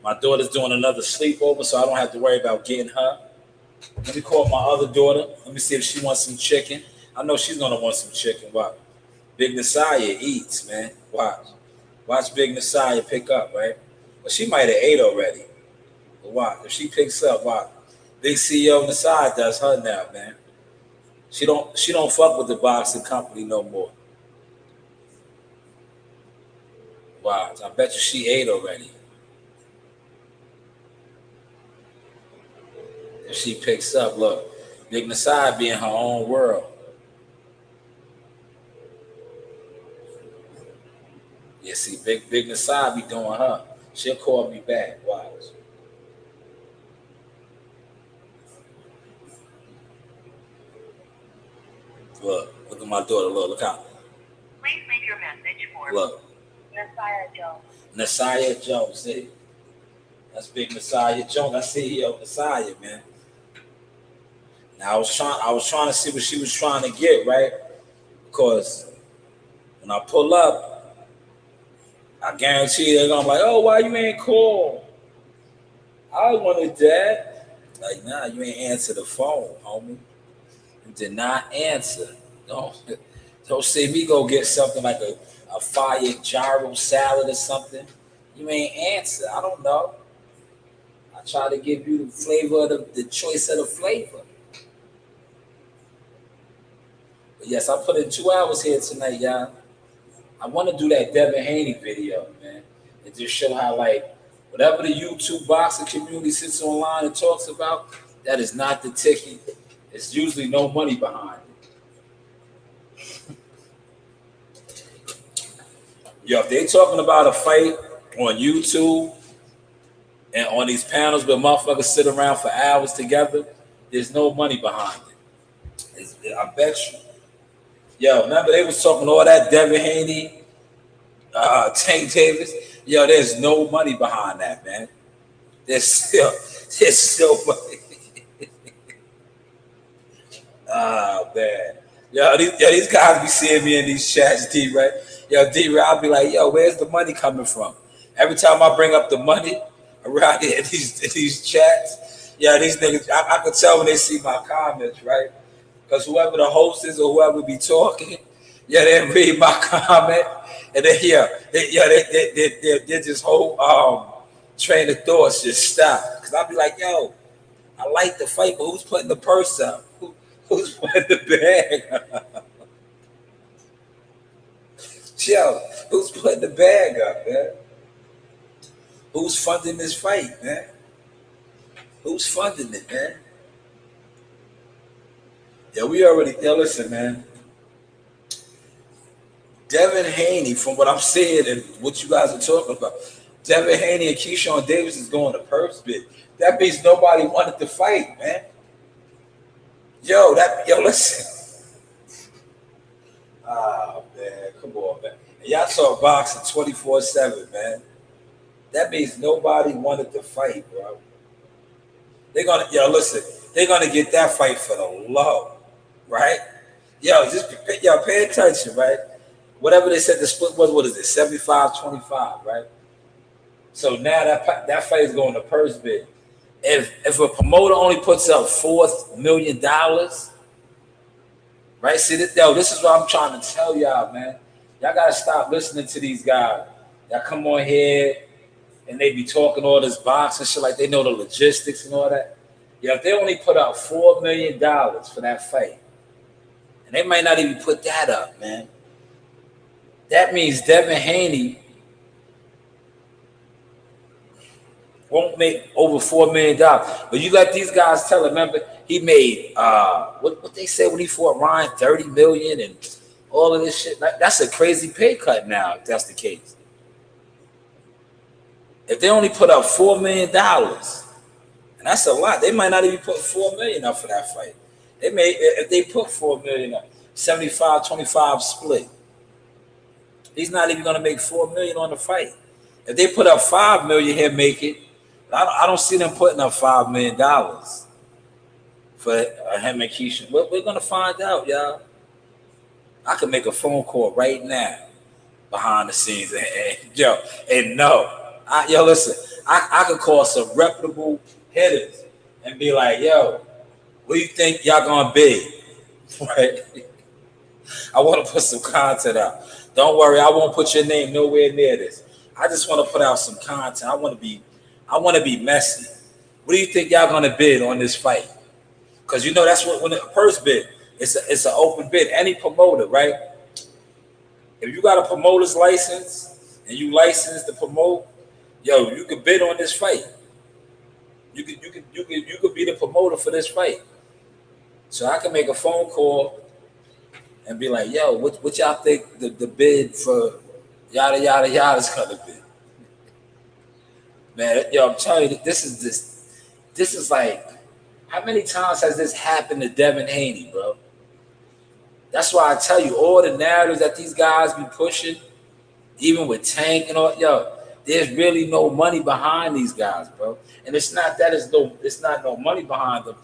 My daughter's doing another sleepover, so I don't have to worry about getting her. Let me call my other daughter. Let me see if she wants some chicken. I know she's gonna want some chicken. Watch. Big Nasaya eats, man. Watch Big Nasaya pick up, right? Well, she might have ate already. But why? If she picks up, why? Big CEO on the side does her now, man. She don't fuck with the boxing company no more. Wow, I bet you she ate already. If she picks up, look, Big Nasai be in her own world. Yeah, see, Big Nasai be doing her. She'll call me back. Watch. Look at my daughter. Look out. Please leave your message for Look. Nasiah Jones. Nasiah Jones, see? That's Big Nasiah Jones. I see yo Nasiah, man. Now I was trying to see what she was trying to get, right? Because when I pull up, I guarantee they're gonna be like, oh, why you ain't call? I wanted that. Like, nah, you ain't answer the phone, homie. You did not answer. Don't see me go get something like a fire gyro salad or something. You ain't answer. I don't know. I try to give you the flavor of the choice of the flavor. But yes, I put in 2 hours here tonight, y'all. I want to do that Devin Haney video, man. And just show how, like, whatever the YouTube boxing community sits online and talks about, that is not the ticket. It's usually no money behind it. Yo, if they talking about a fight on YouTube and on these panels where motherfuckers sit around for hours together, there's no money behind it. I bet you. Yo, remember they was talking all that Devin Haney, Tank Davis? Yo, there's no money behind that, man. There's still money. Oh, man. Yo, these guys be seeing me in these chats, D-Ray. Yo, D-Ray, I'll be like, yo, where's the money coming from? Every time I bring up the money around here in these chats, yeah, these niggas, I can tell when they see my comments, right? Because whoever the host is or whoever be talking, yeah, they read my comment, and then they just whole train of thoughts just stop. Because I'll be like, yo, I like the fight, but who's putting the purse up? Who's putting the bag up? Yo, who's putting the bag up, man? Who's funding this fight, man? Who's funding it, man? Yeah, listen, man. Devin Haney, from what I'm seeing and what you guys are talking about, Devin Haney and Keyshawn Davis is going to purse bid. That means nobody wanted to fight, man. Yo, listen. Oh, man, come on, man. And y'all talk boxing 24/7, man. That means nobody wanted to fight, bro. They're gonna get that fight for the low, right? Pay attention, right? Whatever they said the split was, what is it, 75-25, right? So now that fight is going to purse bid. If a promoter only puts up $4 million, right? See, this is what I'm trying to tell y'all, man. Y'all gotta stop listening to these guys. Y'all come on here and they be talking all this boxing shit like they know the logistics and all that. Yeah, if they only put up $4 million for that fight, and they might not even put that up, man. That means Devin Haney won't make over $4 million. But you let these guys tell it. Remember, he made what they said when he fought Ryan, $30 million and all of this shit. That's a crazy pay cut now, if that's the case. If they only put up $4 million, and that's a lot, they might not even put $4 million up for that fight. If they put $4 million up, 75-25 split. He's not even gonna make $4 million on the fight. If they put up $5 million, he'll make it. I don't see them putting up $5 million for him and Keisha. We're gonna find out, y'all. I could make a phone call right now behind the scenes listen, I could call some reputable hitters and be like, yo, what do you think y'all gonna be? Right? I want to put some content out. Don't worry, I won't put your name nowhere near this. I just want to put out some content. I want to be messy. What do you think y'all gonna bid on this fight? Because you know that's what when the purse bid, it's an open bid. Any promoter, right? If you got a promoter's license and you licensed to promote, yo, you could bid on this fight. You could be the promoter for this fight. So I can make a phone call and be like, yo, what y'all think the bid for yada yada yada is gonna be? Man, yo, I'm telling you, this is like, how many times has this happened to Devin Haney, bro? That's why I tell you, all the narratives that these guys be pushing, even with Tank and all, yo, there's really no money behind these guys, bro. And it's not that it's not no money behind them.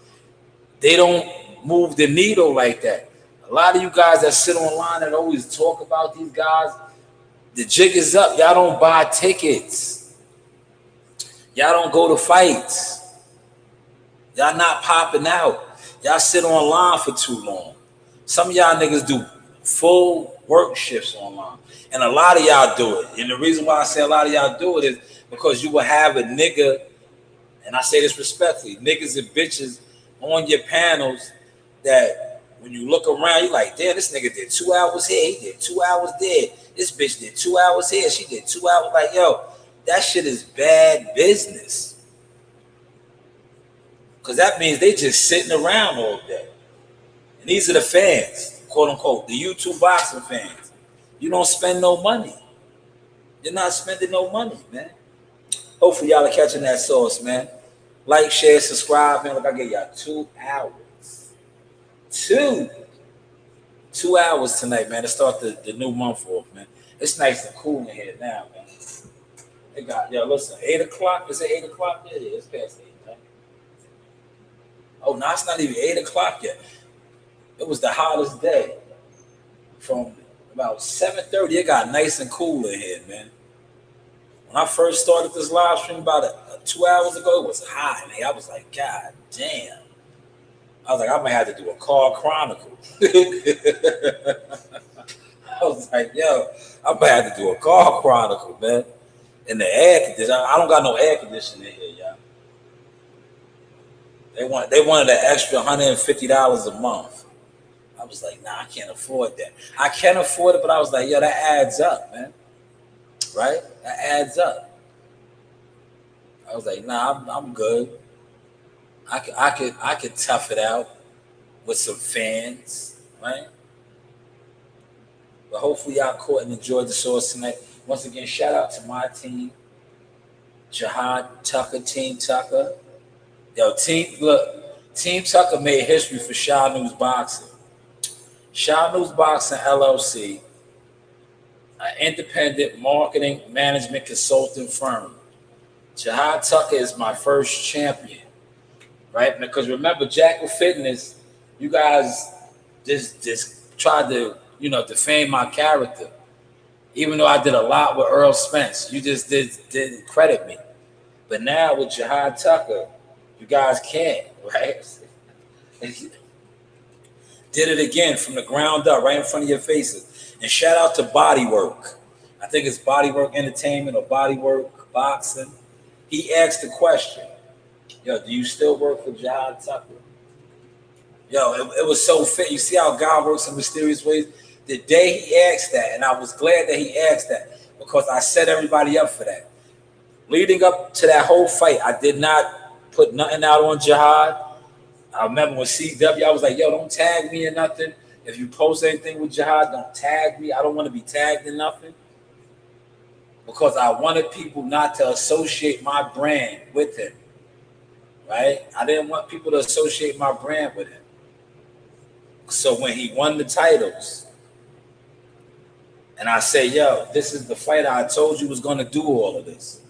They don't move the needle like that. A lot of you guys that sit online and always talk about these guys, the jig is up. Y'all don't buy tickets. Y'all don't go to fights. Y'all not popping out. Y'all sit online for too long. Some of y'all niggas do full work shifts online. And a lot of y'all do it. And the reason why I say a lot of y'all do it is because you will have a nigga, and I say this respectfully, niggas and bitches on your panels that when you look around, you're like, damn, this nigga did 2 hours here, he did 2 hours there. This bitch did 2 hours here, she did 2 hours. Like, yo, that shit is bad business. Because that means they just sitting around all day. And these are the fans, quote unquote, the YouTube boxing fans. You don't spend no money. You're not spending no money, man. Hopefully y'all are catching that sauce, man. Like, share, subscribe, man. Look, I gave y'all 2 hours. 2 hours tonight, man, to start the new month off, man. It's nice and cool in here now, man. They got, yo, listen, 8 o'clock. Is it 8 o'clock? Yeah, it's past 8, man. Oh, no, it's not even 8 o'clock yet. It was the hottest day. From about 7:30, it got nice and cool in here, man. When I first started this live stream about 2 hours ago, it was hot, man. I was like, God damn. I was like, I might have to do a car chronicle. I was like, yo, I might have to do a car chronicle, man. And the air conditioning, I don't got no air conditioning here, y'all. They wanted an extra $150 a month. I was like, nah, I can't afford that. I can afford it, but I was like, yo, that adds up, man. Right? That adds up. I was like, nah, I'm good. I could tough it out with some fans, right? But hopefully y'all caught and enjoyed the source tonight. Once again, shout out to my team, Jihad Tucker, Team Tucker. Yo, Team Tucker made history for Shaw News Boxing. Shaw News Boxing LLC, an independent marketing management consulting firm. Jihad Tucker is my first champion, right? Because remember, Jackal Fitness, you guys just tried to, defame my character. Even though I did a lot with Earl Spence, you just didn't credit me. But now with Jihad Tucker, you guys can't, right? Did it again from the ground up, right in front of your faces. And shout out to Bodywork. I think it's Bodywork Entertainment or Bodywork Boxing. He asked the question, yo, do you still work for Jihad Tucker? Yo, it was so fit. You see how God works in mysterious ways? The day he asked that, and I was glad that he asked that because I set everybody up for that. Leading up to that whole fight, I did not put nothing out on Jihad. I remember when CW, I was like, yo, don't tag me or nothing. If you post anything with Jihad, don't tag me. I don't want to be tagged in nothing. Because I wanted people not to associate my brand with him. Right? I didn't want people to associate my brand with him. So when he won the titles, and I say, yo, this is the fighter I told you was going to do all of this.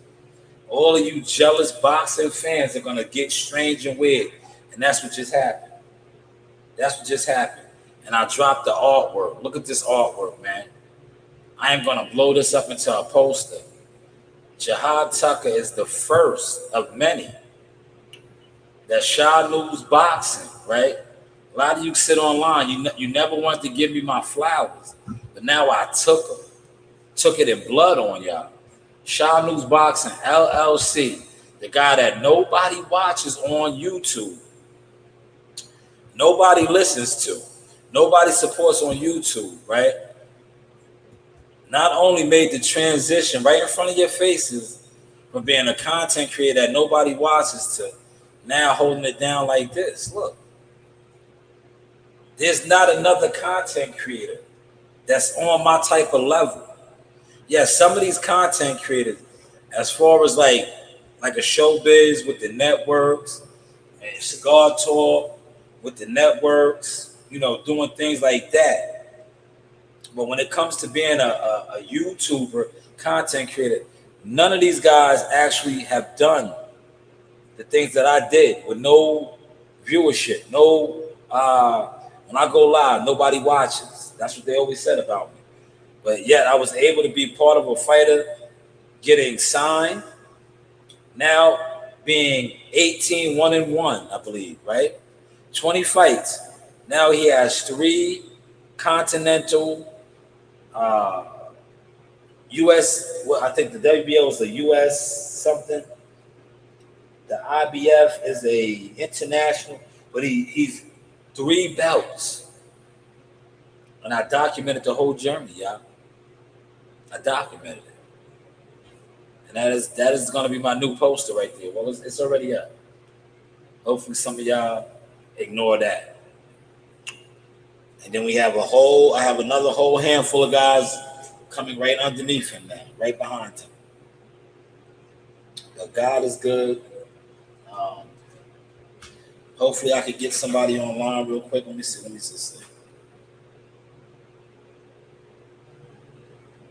All of you jealous boxing fans are going to get strange and weird. And that's what just happened. That's what just happened. And I dropped the artwork. Look at this artwork, man. I am going to blow this up into a poster. Jihad Tucker is the first of many that Shaw News Boxing, right? A lot of you sit online. You never wanted to give me my flowers. But now I took them. Took it in blood on y'all. Shaw News Boxing, LLC. the guy that nobody watches on YouTube, nobody listens to, nobody supports on YouTube, right? Not only made the transition right in front of your faces from being a content creator that nobody watches to now holding it down like this. Look, there's not another content creator that's on my type of level. Yes, some of these content creators, as far as like a showbiz with the networks and cigar talk with the networks, doing things like that. But when it comes to being a YouTuber, content creator, none of these guys actually have done the things that I did with no viewership, no. When I go live, nobody watches. That's what they always said about me. But yet, I was able to be part of a fighter getting signed. Now being 18, 1-1, I believe, right? 20 fights. Now he has 3 continental U.S. Well, I think the WBO is a U.S. something. The IBF is a international, but he's 3 belts. And I documented the whole journey, y'all. I documented it. And that is going to be my new poster right there. Well, it's already up. Hopefully some of y'all ignore that. And then I have another whole handful of guys coming right underneath him now, right behind him. But God is good. Um, Hopefully I could get somebody online real quick. Let me see. Let me just see.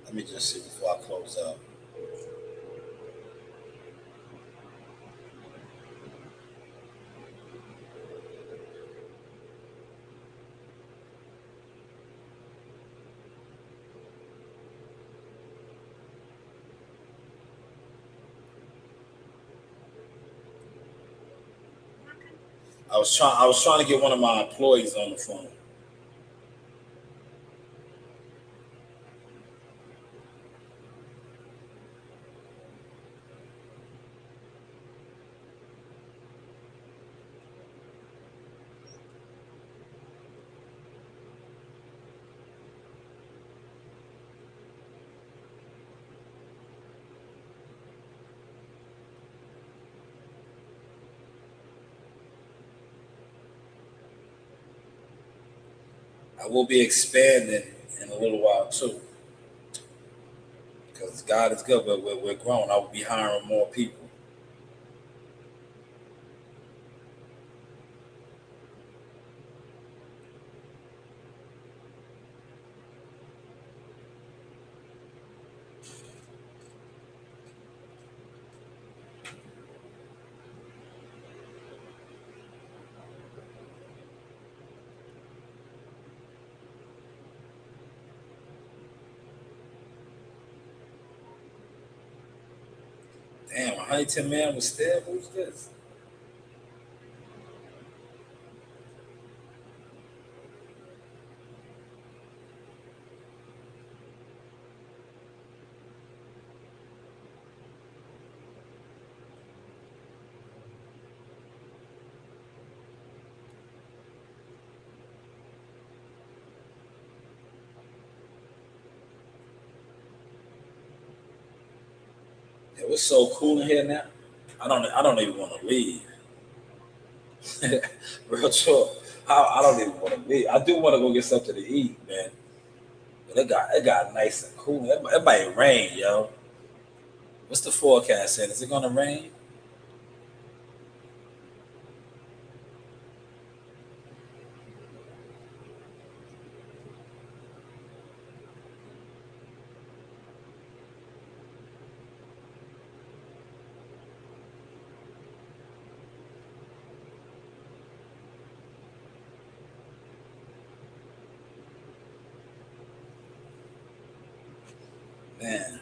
Let me just see before I close out. I was trying to get one of my employees on the phone. I will be expanding in a little while too, because God is good. But we're growing. I will be hiring more people. Damn, Huntington man was there. Who's this? It was so cool in here now. I don't even want to leave. Real talk. I don't even want to leave. I do want to go get something to eat, man. But it got nice and cool. It might rain, yo. What's the forecast saying? Is it gonna rain? Man,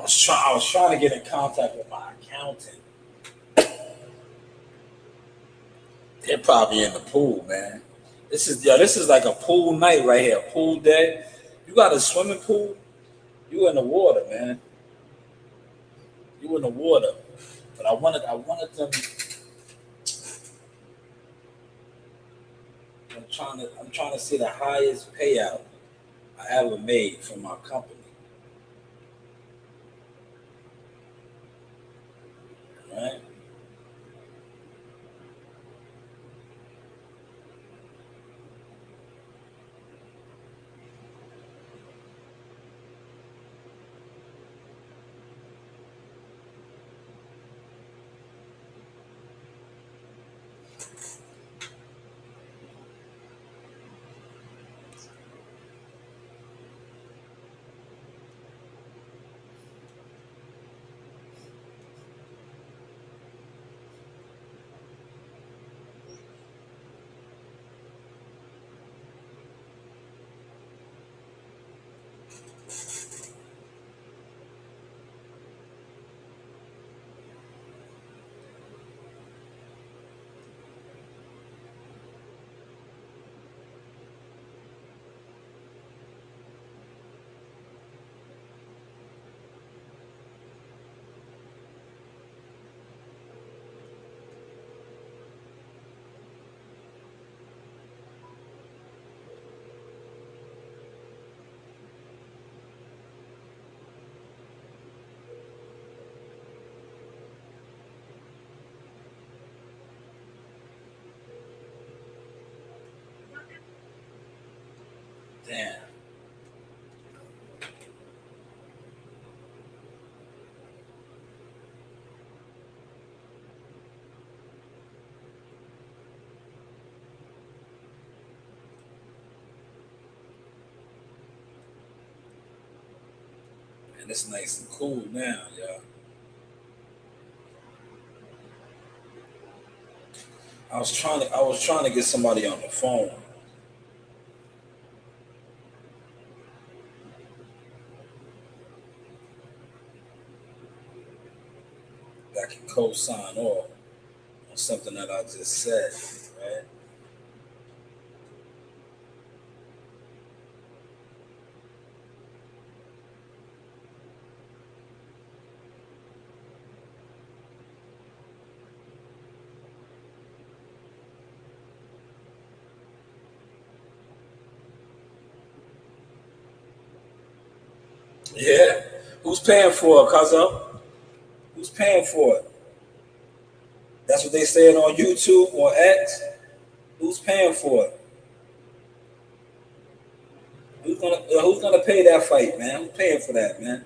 I was trying to get in contact with my accountant. They're probably in the pool, man. This is like a pool night right here, pool day. You got a swimming pool? You in the water, man. You in the water. But I wanted them. I'm trying to see the highest payout I ever made from my company. Right? Damn. And it's nice and cool now, y'all. I was trying to get somebody on the phone that can co-sign off on something that I just said, right? Yeah. Who's paying for it, Cuzzo? Who's paying for it? That's what they saying on YouTube or X. Who's paying for it? Who's gonna pay that fight, man? Who's paying for that, man?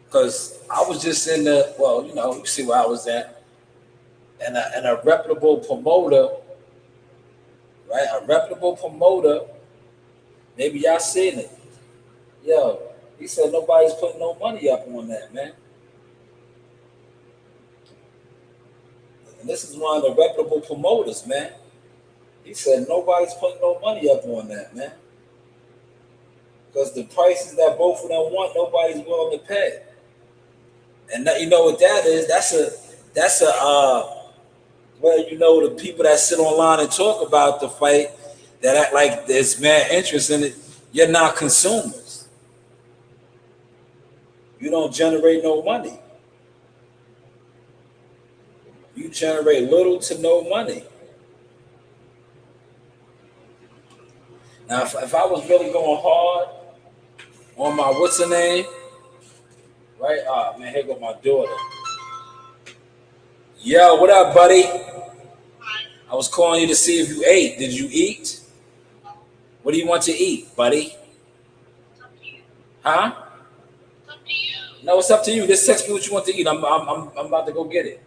Because I was just in the you see where I was at, and a reputable promoter, right? A reputable promoter. Maybe y'all seen it. Yo, he said nobody's putting no money up on that, man. And this is one of the reputable promoters, man. He said nobody's putting no money up on that, man. Because the prices that both of them want, nobody's willing to pay. And that, you know what that is? That's a well, you know, the people that sit online and talk about the fight that act like there's mad interest in it, you're not consumers. You don't generate no money. You generate little to no money. Now, if I was really going hard on my what's her name, right? Ah, man, here go my daughter. Yo, what up, buddy? I was calling you to see if you ate. Did you eat? What do you want to eat, buddy? Huh? No, it's up to you. Just text me what you want to eat. I'm about to go get it.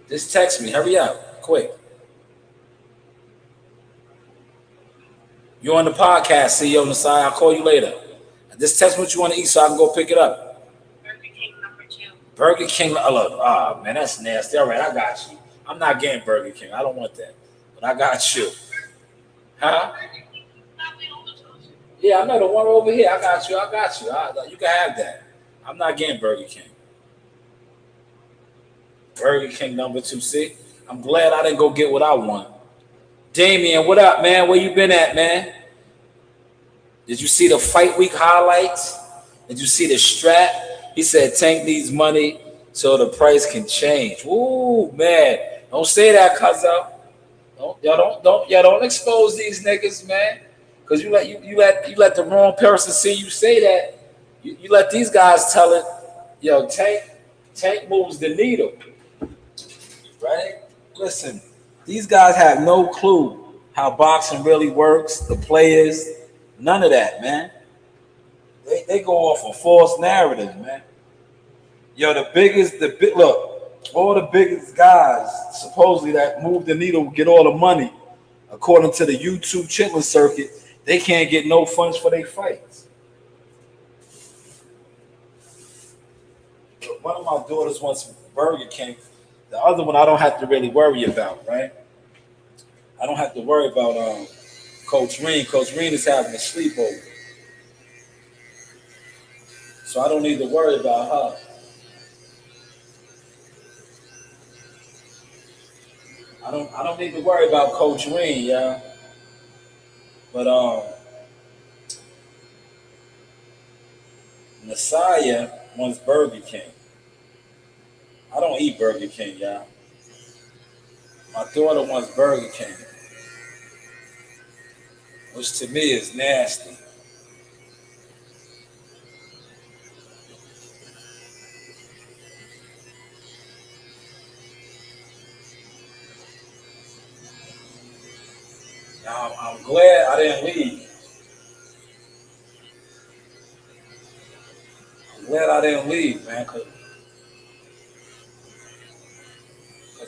Just text me. Hurry up, quick. You're on the podcast, CEO Nasai. I'll call you later. Just text me what you want to eat so I can go pick it up. Burger King #2. Burger King. Oh, man, that's nasty. All right, I got you. I'm not getting Burger King. I don't want that. But I got you. Huh? Yeah, I know the one over here. I got you. You can have that. I'm not getting Burger King. Burger King number 2. See, I'm glad I didn't go get what I want. Damien, what up, man? Where you been at, man? Did you see the fight week highlights? Did you see the strap? He said Tank needs money so the price can change. Ooh, man. Don't say that, cuzzo. Don't expose these niggas, man. Cause you let the wrong person see you say that. You let these guys tell it. Yo, Tank moves the needle, right? Listen, these guys have no clue how boxing really works. The players, none of that, man. They go off of false narratives, man. Yo, look, all the biggest guys supposedly that move the needle get all the money. According to the YouTube chitlin circuit, they can't get no funds for their fights. One of my daughters wants Burger King. The other one I don't have to really worry about, right? I don't have to worry about Coach Reen. Coach Reen is having a sleepover. So I don't need to worry about her. I don't need to worry about Coach Reen, yeah. But Messiah wants Burger King. I don't eat Burger King, y'all. My daughter wants Burger King, which to me is nasty. Now, I'm glad I didn't leave. I'm glad I didn't leave, man, because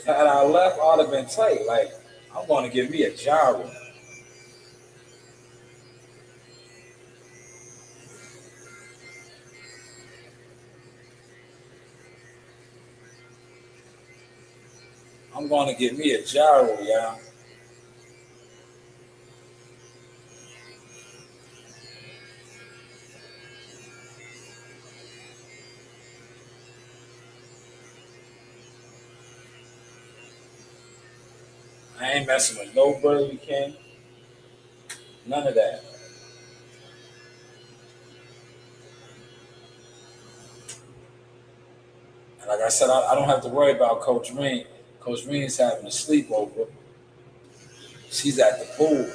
had I left, I'd have been tight. Like, I'm going to give me a gyro. I'm going to give me a gyro, y'all. I ain't messing with no Burger King. None of that. And like I said, I don't have to worry about Coach Reen. Coach Reen's having a sleepover. She's at the pool.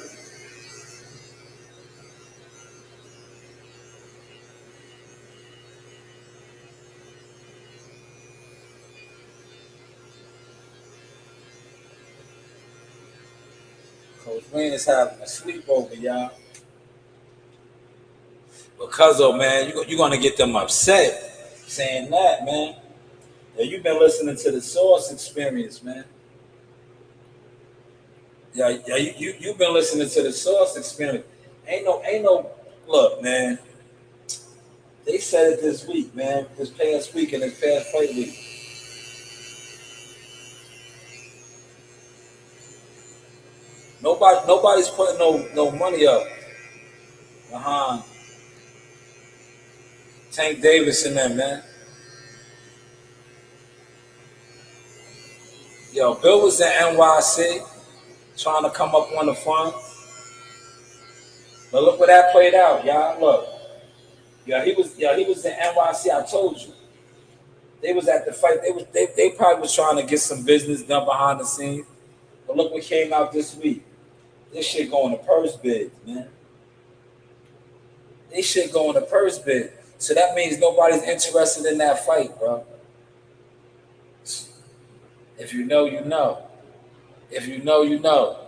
Coach Reen is having a sleepover, y'all. Because, oh, man, you're going to get them upset saying that, man. Yeah, you've been listening to the Source Experience, man. Yeah, you've been listening to the Source Experience. Ain't no. Look, man. They said it this week, man. This past week and this past fight week. Nobody's putting no money up behind Tank Davis and them, man. Yo, Bill was in NYC trying to come up on the front. But look where that played out, y'all. Look. He was in NYC, I told you. They was at the fight. They probably was trying to get some business done behind the scenes. But look what came out this week. This shit going to purse bids, man. This shit going to purse bid. So that means nobody's interested in that fight, bro. If you know, you know. If you know, you know.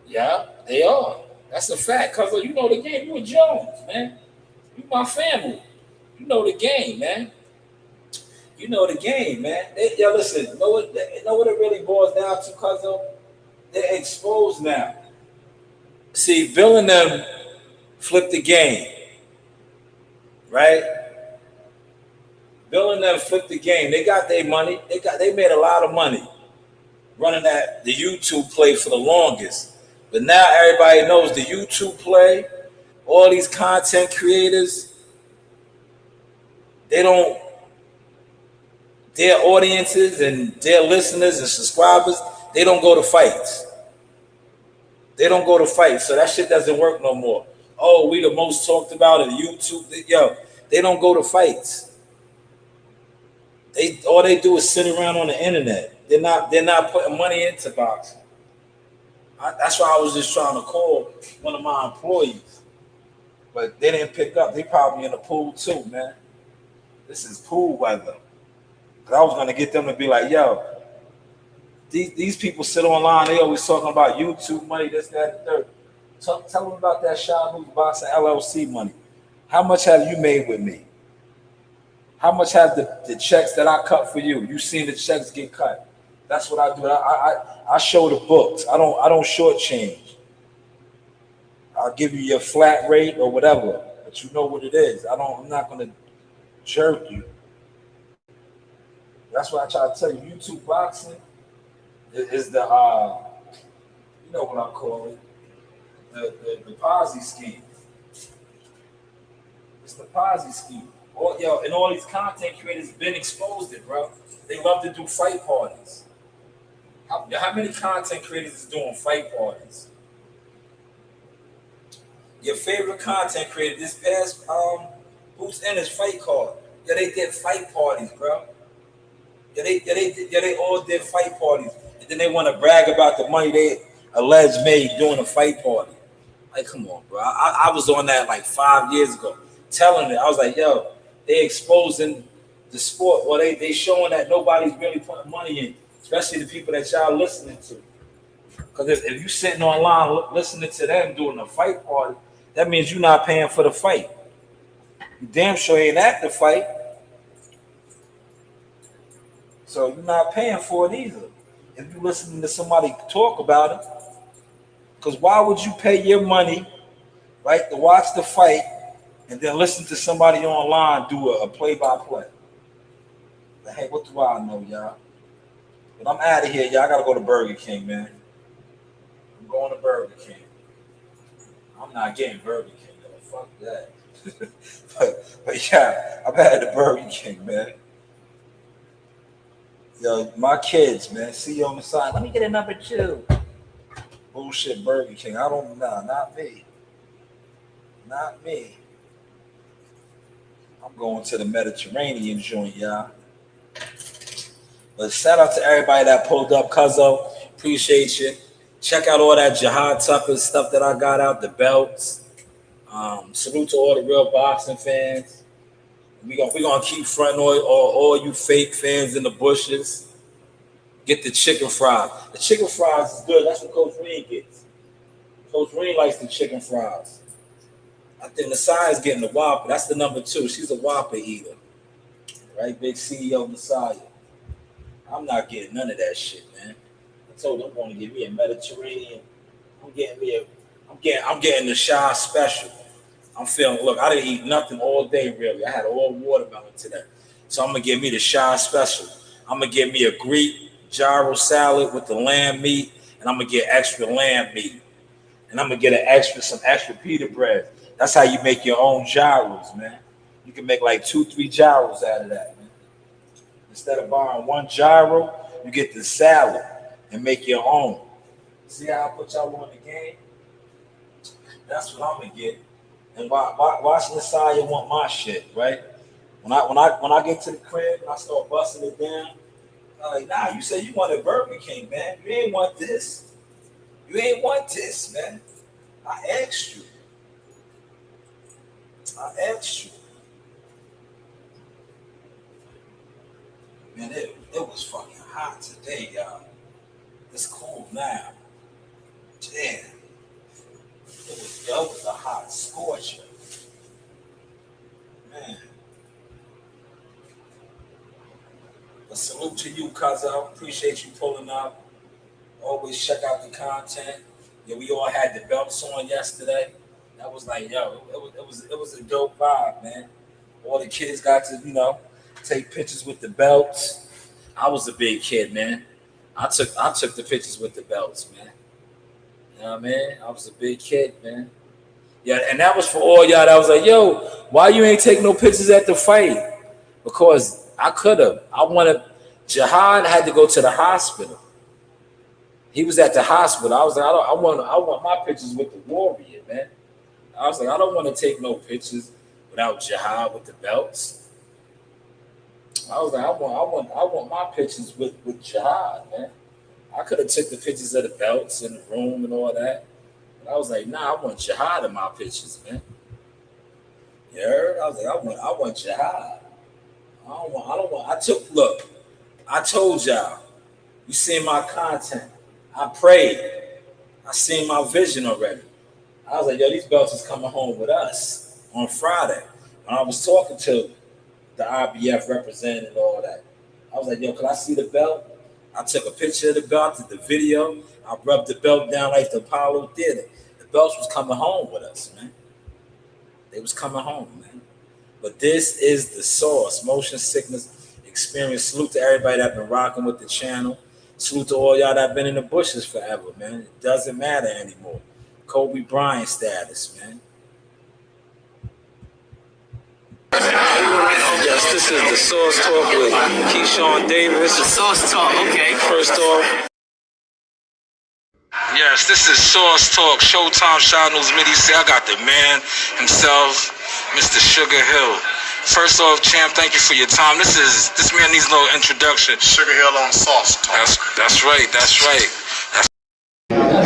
Yeah, they are. That's a fact. Cause you know the game. You a Jones, man. You my family. You know the game, man. You know the game, man. Listen. Know what it really boils down to, cuz they're exposed now. See, Bill and them flipped the game, right? Bill and them flipped the game. They got their money. They made a lot of money running the YouTube play for the longest. But now everybody knows the YouTube play. All these content creators, they don't, their audiences and their listeners and subscribers, they don't go to fights. They don't go to fights. So that shit doesn't work no more. Oh, we the most talked about in YouTube. Yo, they don't go to fights. They all they do is sit around on the internet. They're not putting money into boxing. That's why I was just trying to call one of my employees, but they didn't pick up. They probably in the pool too, man. This is pool weather. Cause I was gonna get them to be like, yo, these people sit online. They always talking about YouTube money, this, that, and third. Tell them about that Shadows Boxing LLC money. How much have you made with me? How much have the checks that I cut for you? You seen the checks get cut? That's what I do. I show the books. I don't shortchange. I'll give you your flat rate or whatever, but you know what it is. I'm not gonna jerk you. That's what I try to tell you. YouTube boxing is the you know what I call it, the Ponzi scheme. It's the Ponzi scheme. And all these content creators been exposed it, bro. They love to do fight parties. How many content creators is doing fight parties? Your favorite content creator this past who's in his fight card? Yeah, they did fight parties, bro. Yeah, they all did fight parties, and then they want to brag about the money they alleged made doing a fight party. Like, come on, bro. I was on that like 5 years ago, telling it. I was like, yo, they exposing the sport. Well, they showing that nobody's really putting money in, especially the people that y'all listening to. Because if you sitting online listening to them doing a fight party, that means you're not paying for the fight. You damn sure ain't at the fight. So you're not paying for it either. If you're listening to somebody talk about it, because why would you pay your money, right, to watch the fight and then listen to somebody online do a play-by-play? But hey, what do I know, y'all? But I'm out of here, y'all. I gotta go to Burger King, man. I'm going to Burger King. I'm not getting Burger King, though. Fuck that. but yeah, I'm at the Burger King, man. Yo, my kids, man. See you on the side. Let me get a number 2. Bullshit Burger King. Not me. Not me. I'm going to the Mediterranean joint, y'all. But shout out to everybody that pulled up, Cuzzo. Appreciate you. Check out all that Jihad Tucker stuff that I got out, the belts. Salute to all the real boxing fans. We're gonna keep fronting all you fake fans in the bushes. Get the chicken fries. The chicken fries is good. That's what Coach Reed gets. Coach Reed likes the chicken fries. I think Messiah's getting the Whopper. That's the number 2. She's a Whopper eater. Right, big CEO Messiah. I'm not getting none of that shit, man. I told her I'm going to get me a Mediterranean. I'm getting the Shy Special. I'm feeling, look, I didn't eat nothing all day, really. I had all watermelon today. So I'm going to get me the Shy Special. I'm going to get me a Greek gyro salad with the lamb meat, and I'm going to get extra lamb meat. And I'm going to get some extra pita bread. That's how you make your own gyros, man. You can make like 2-3 gyros out of that, man. Instead of buying one gyro, you get the salad and make your own. See how I put y'all on the game? That's what I'm going to get. And watch Messiah want my shit, right? When I get to the crib and I start busting it down, I'm like, nah, you said you wanted Burger King, man. You ain't want this. You ain't want this, man. I asked you. Man, it was fucking hot today, y'all. It's cool now. Damn. It was a hot scorcher. Man. But salute to you, cuz I appreciate you pulling up. Always check out the content. Yeah, we all had the belts on yesterday. That was like, yo, it was a dope vibe, man. All the kids got to, take pictures with the belts. I was a big kid, man. I took the pictures with the belts, man. You know what I mean? I was a big kid, man. Yeah, and that was for all y'all that was like, yo, why you ain't take no pictures at the fight? Because I could have. I wanted Jihad had to go to the hospital. He was at the hospital. I was like, I want my pictures with the warrior, man. I was like, I don't want to take no pictures without Jihad with the belts. I was like, I want my pictures with Jihad, man. I could have took the pictures of the belts in the room and all that. But I was like, nah, I want Jihad in my pictures, man. You heard? I was like, I want Jihad. I told y'all, you seen my content. I prayed. I seen my vision already. I was like, yo, these belts is coming home with us on Friday. When I was talking to the IBF representative and all that, I was like, yo, can I see the belt? I took a picture of the belt, did the video. I rubbed the belt down like the Apollo Theater. The belts was coming home with us, man. They was coming home, man. But this is the source. Motion sickness experience. Salute to everybody that been rocking with the channel. Salute to all y'all that been in the bushes forever, man. It doesn't matter anymore. Kobe Bryant status, man. Yes, this is the Source Talk with Keyshawn Davis. The Source Talk, okay. First off. Yes, this is Source Talk, Showtime Shot News Midi. See, I got the man himself, Mr. Sugar Hill. First off, champ, thank you for your time. This man needs no introduction. Sugar Hill on Sauce Talk. That's right.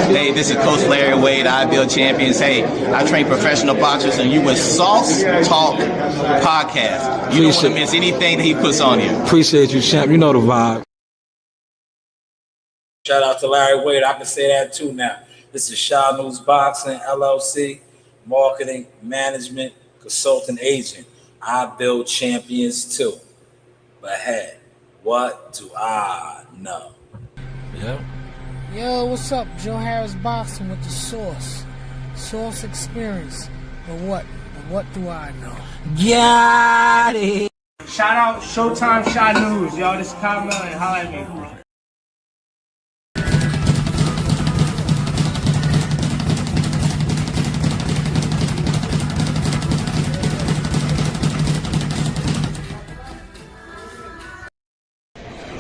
Hey, this is Coach Larry Wade, IBL Champions. Hey, I train professional boxers, and you with Sauce Talk Podcast. You don't want to miss anything that he puts on here. Appreciate you, champ. You know the vibe. Shout out to Larry Wade. I can say that too now. This is Shaw News Boxing, LLC, marketing, management, consultant agent. I build champions too. But hey, what do I know? Yeah. Yo, what's up? Joe Harris Boxing with the Source Experience. But what do I know? Got it. Shout out Showtime Shot News, y'all. This is Kyle Mellon. Holla at me.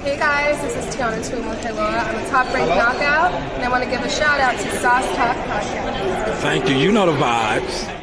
Hey guys, this is Tiana Tuimuhelua. I'm a top-ranked knockout, and I want to give a shout-out to Sauce Talk Podcast. Thank you. You know the vibes.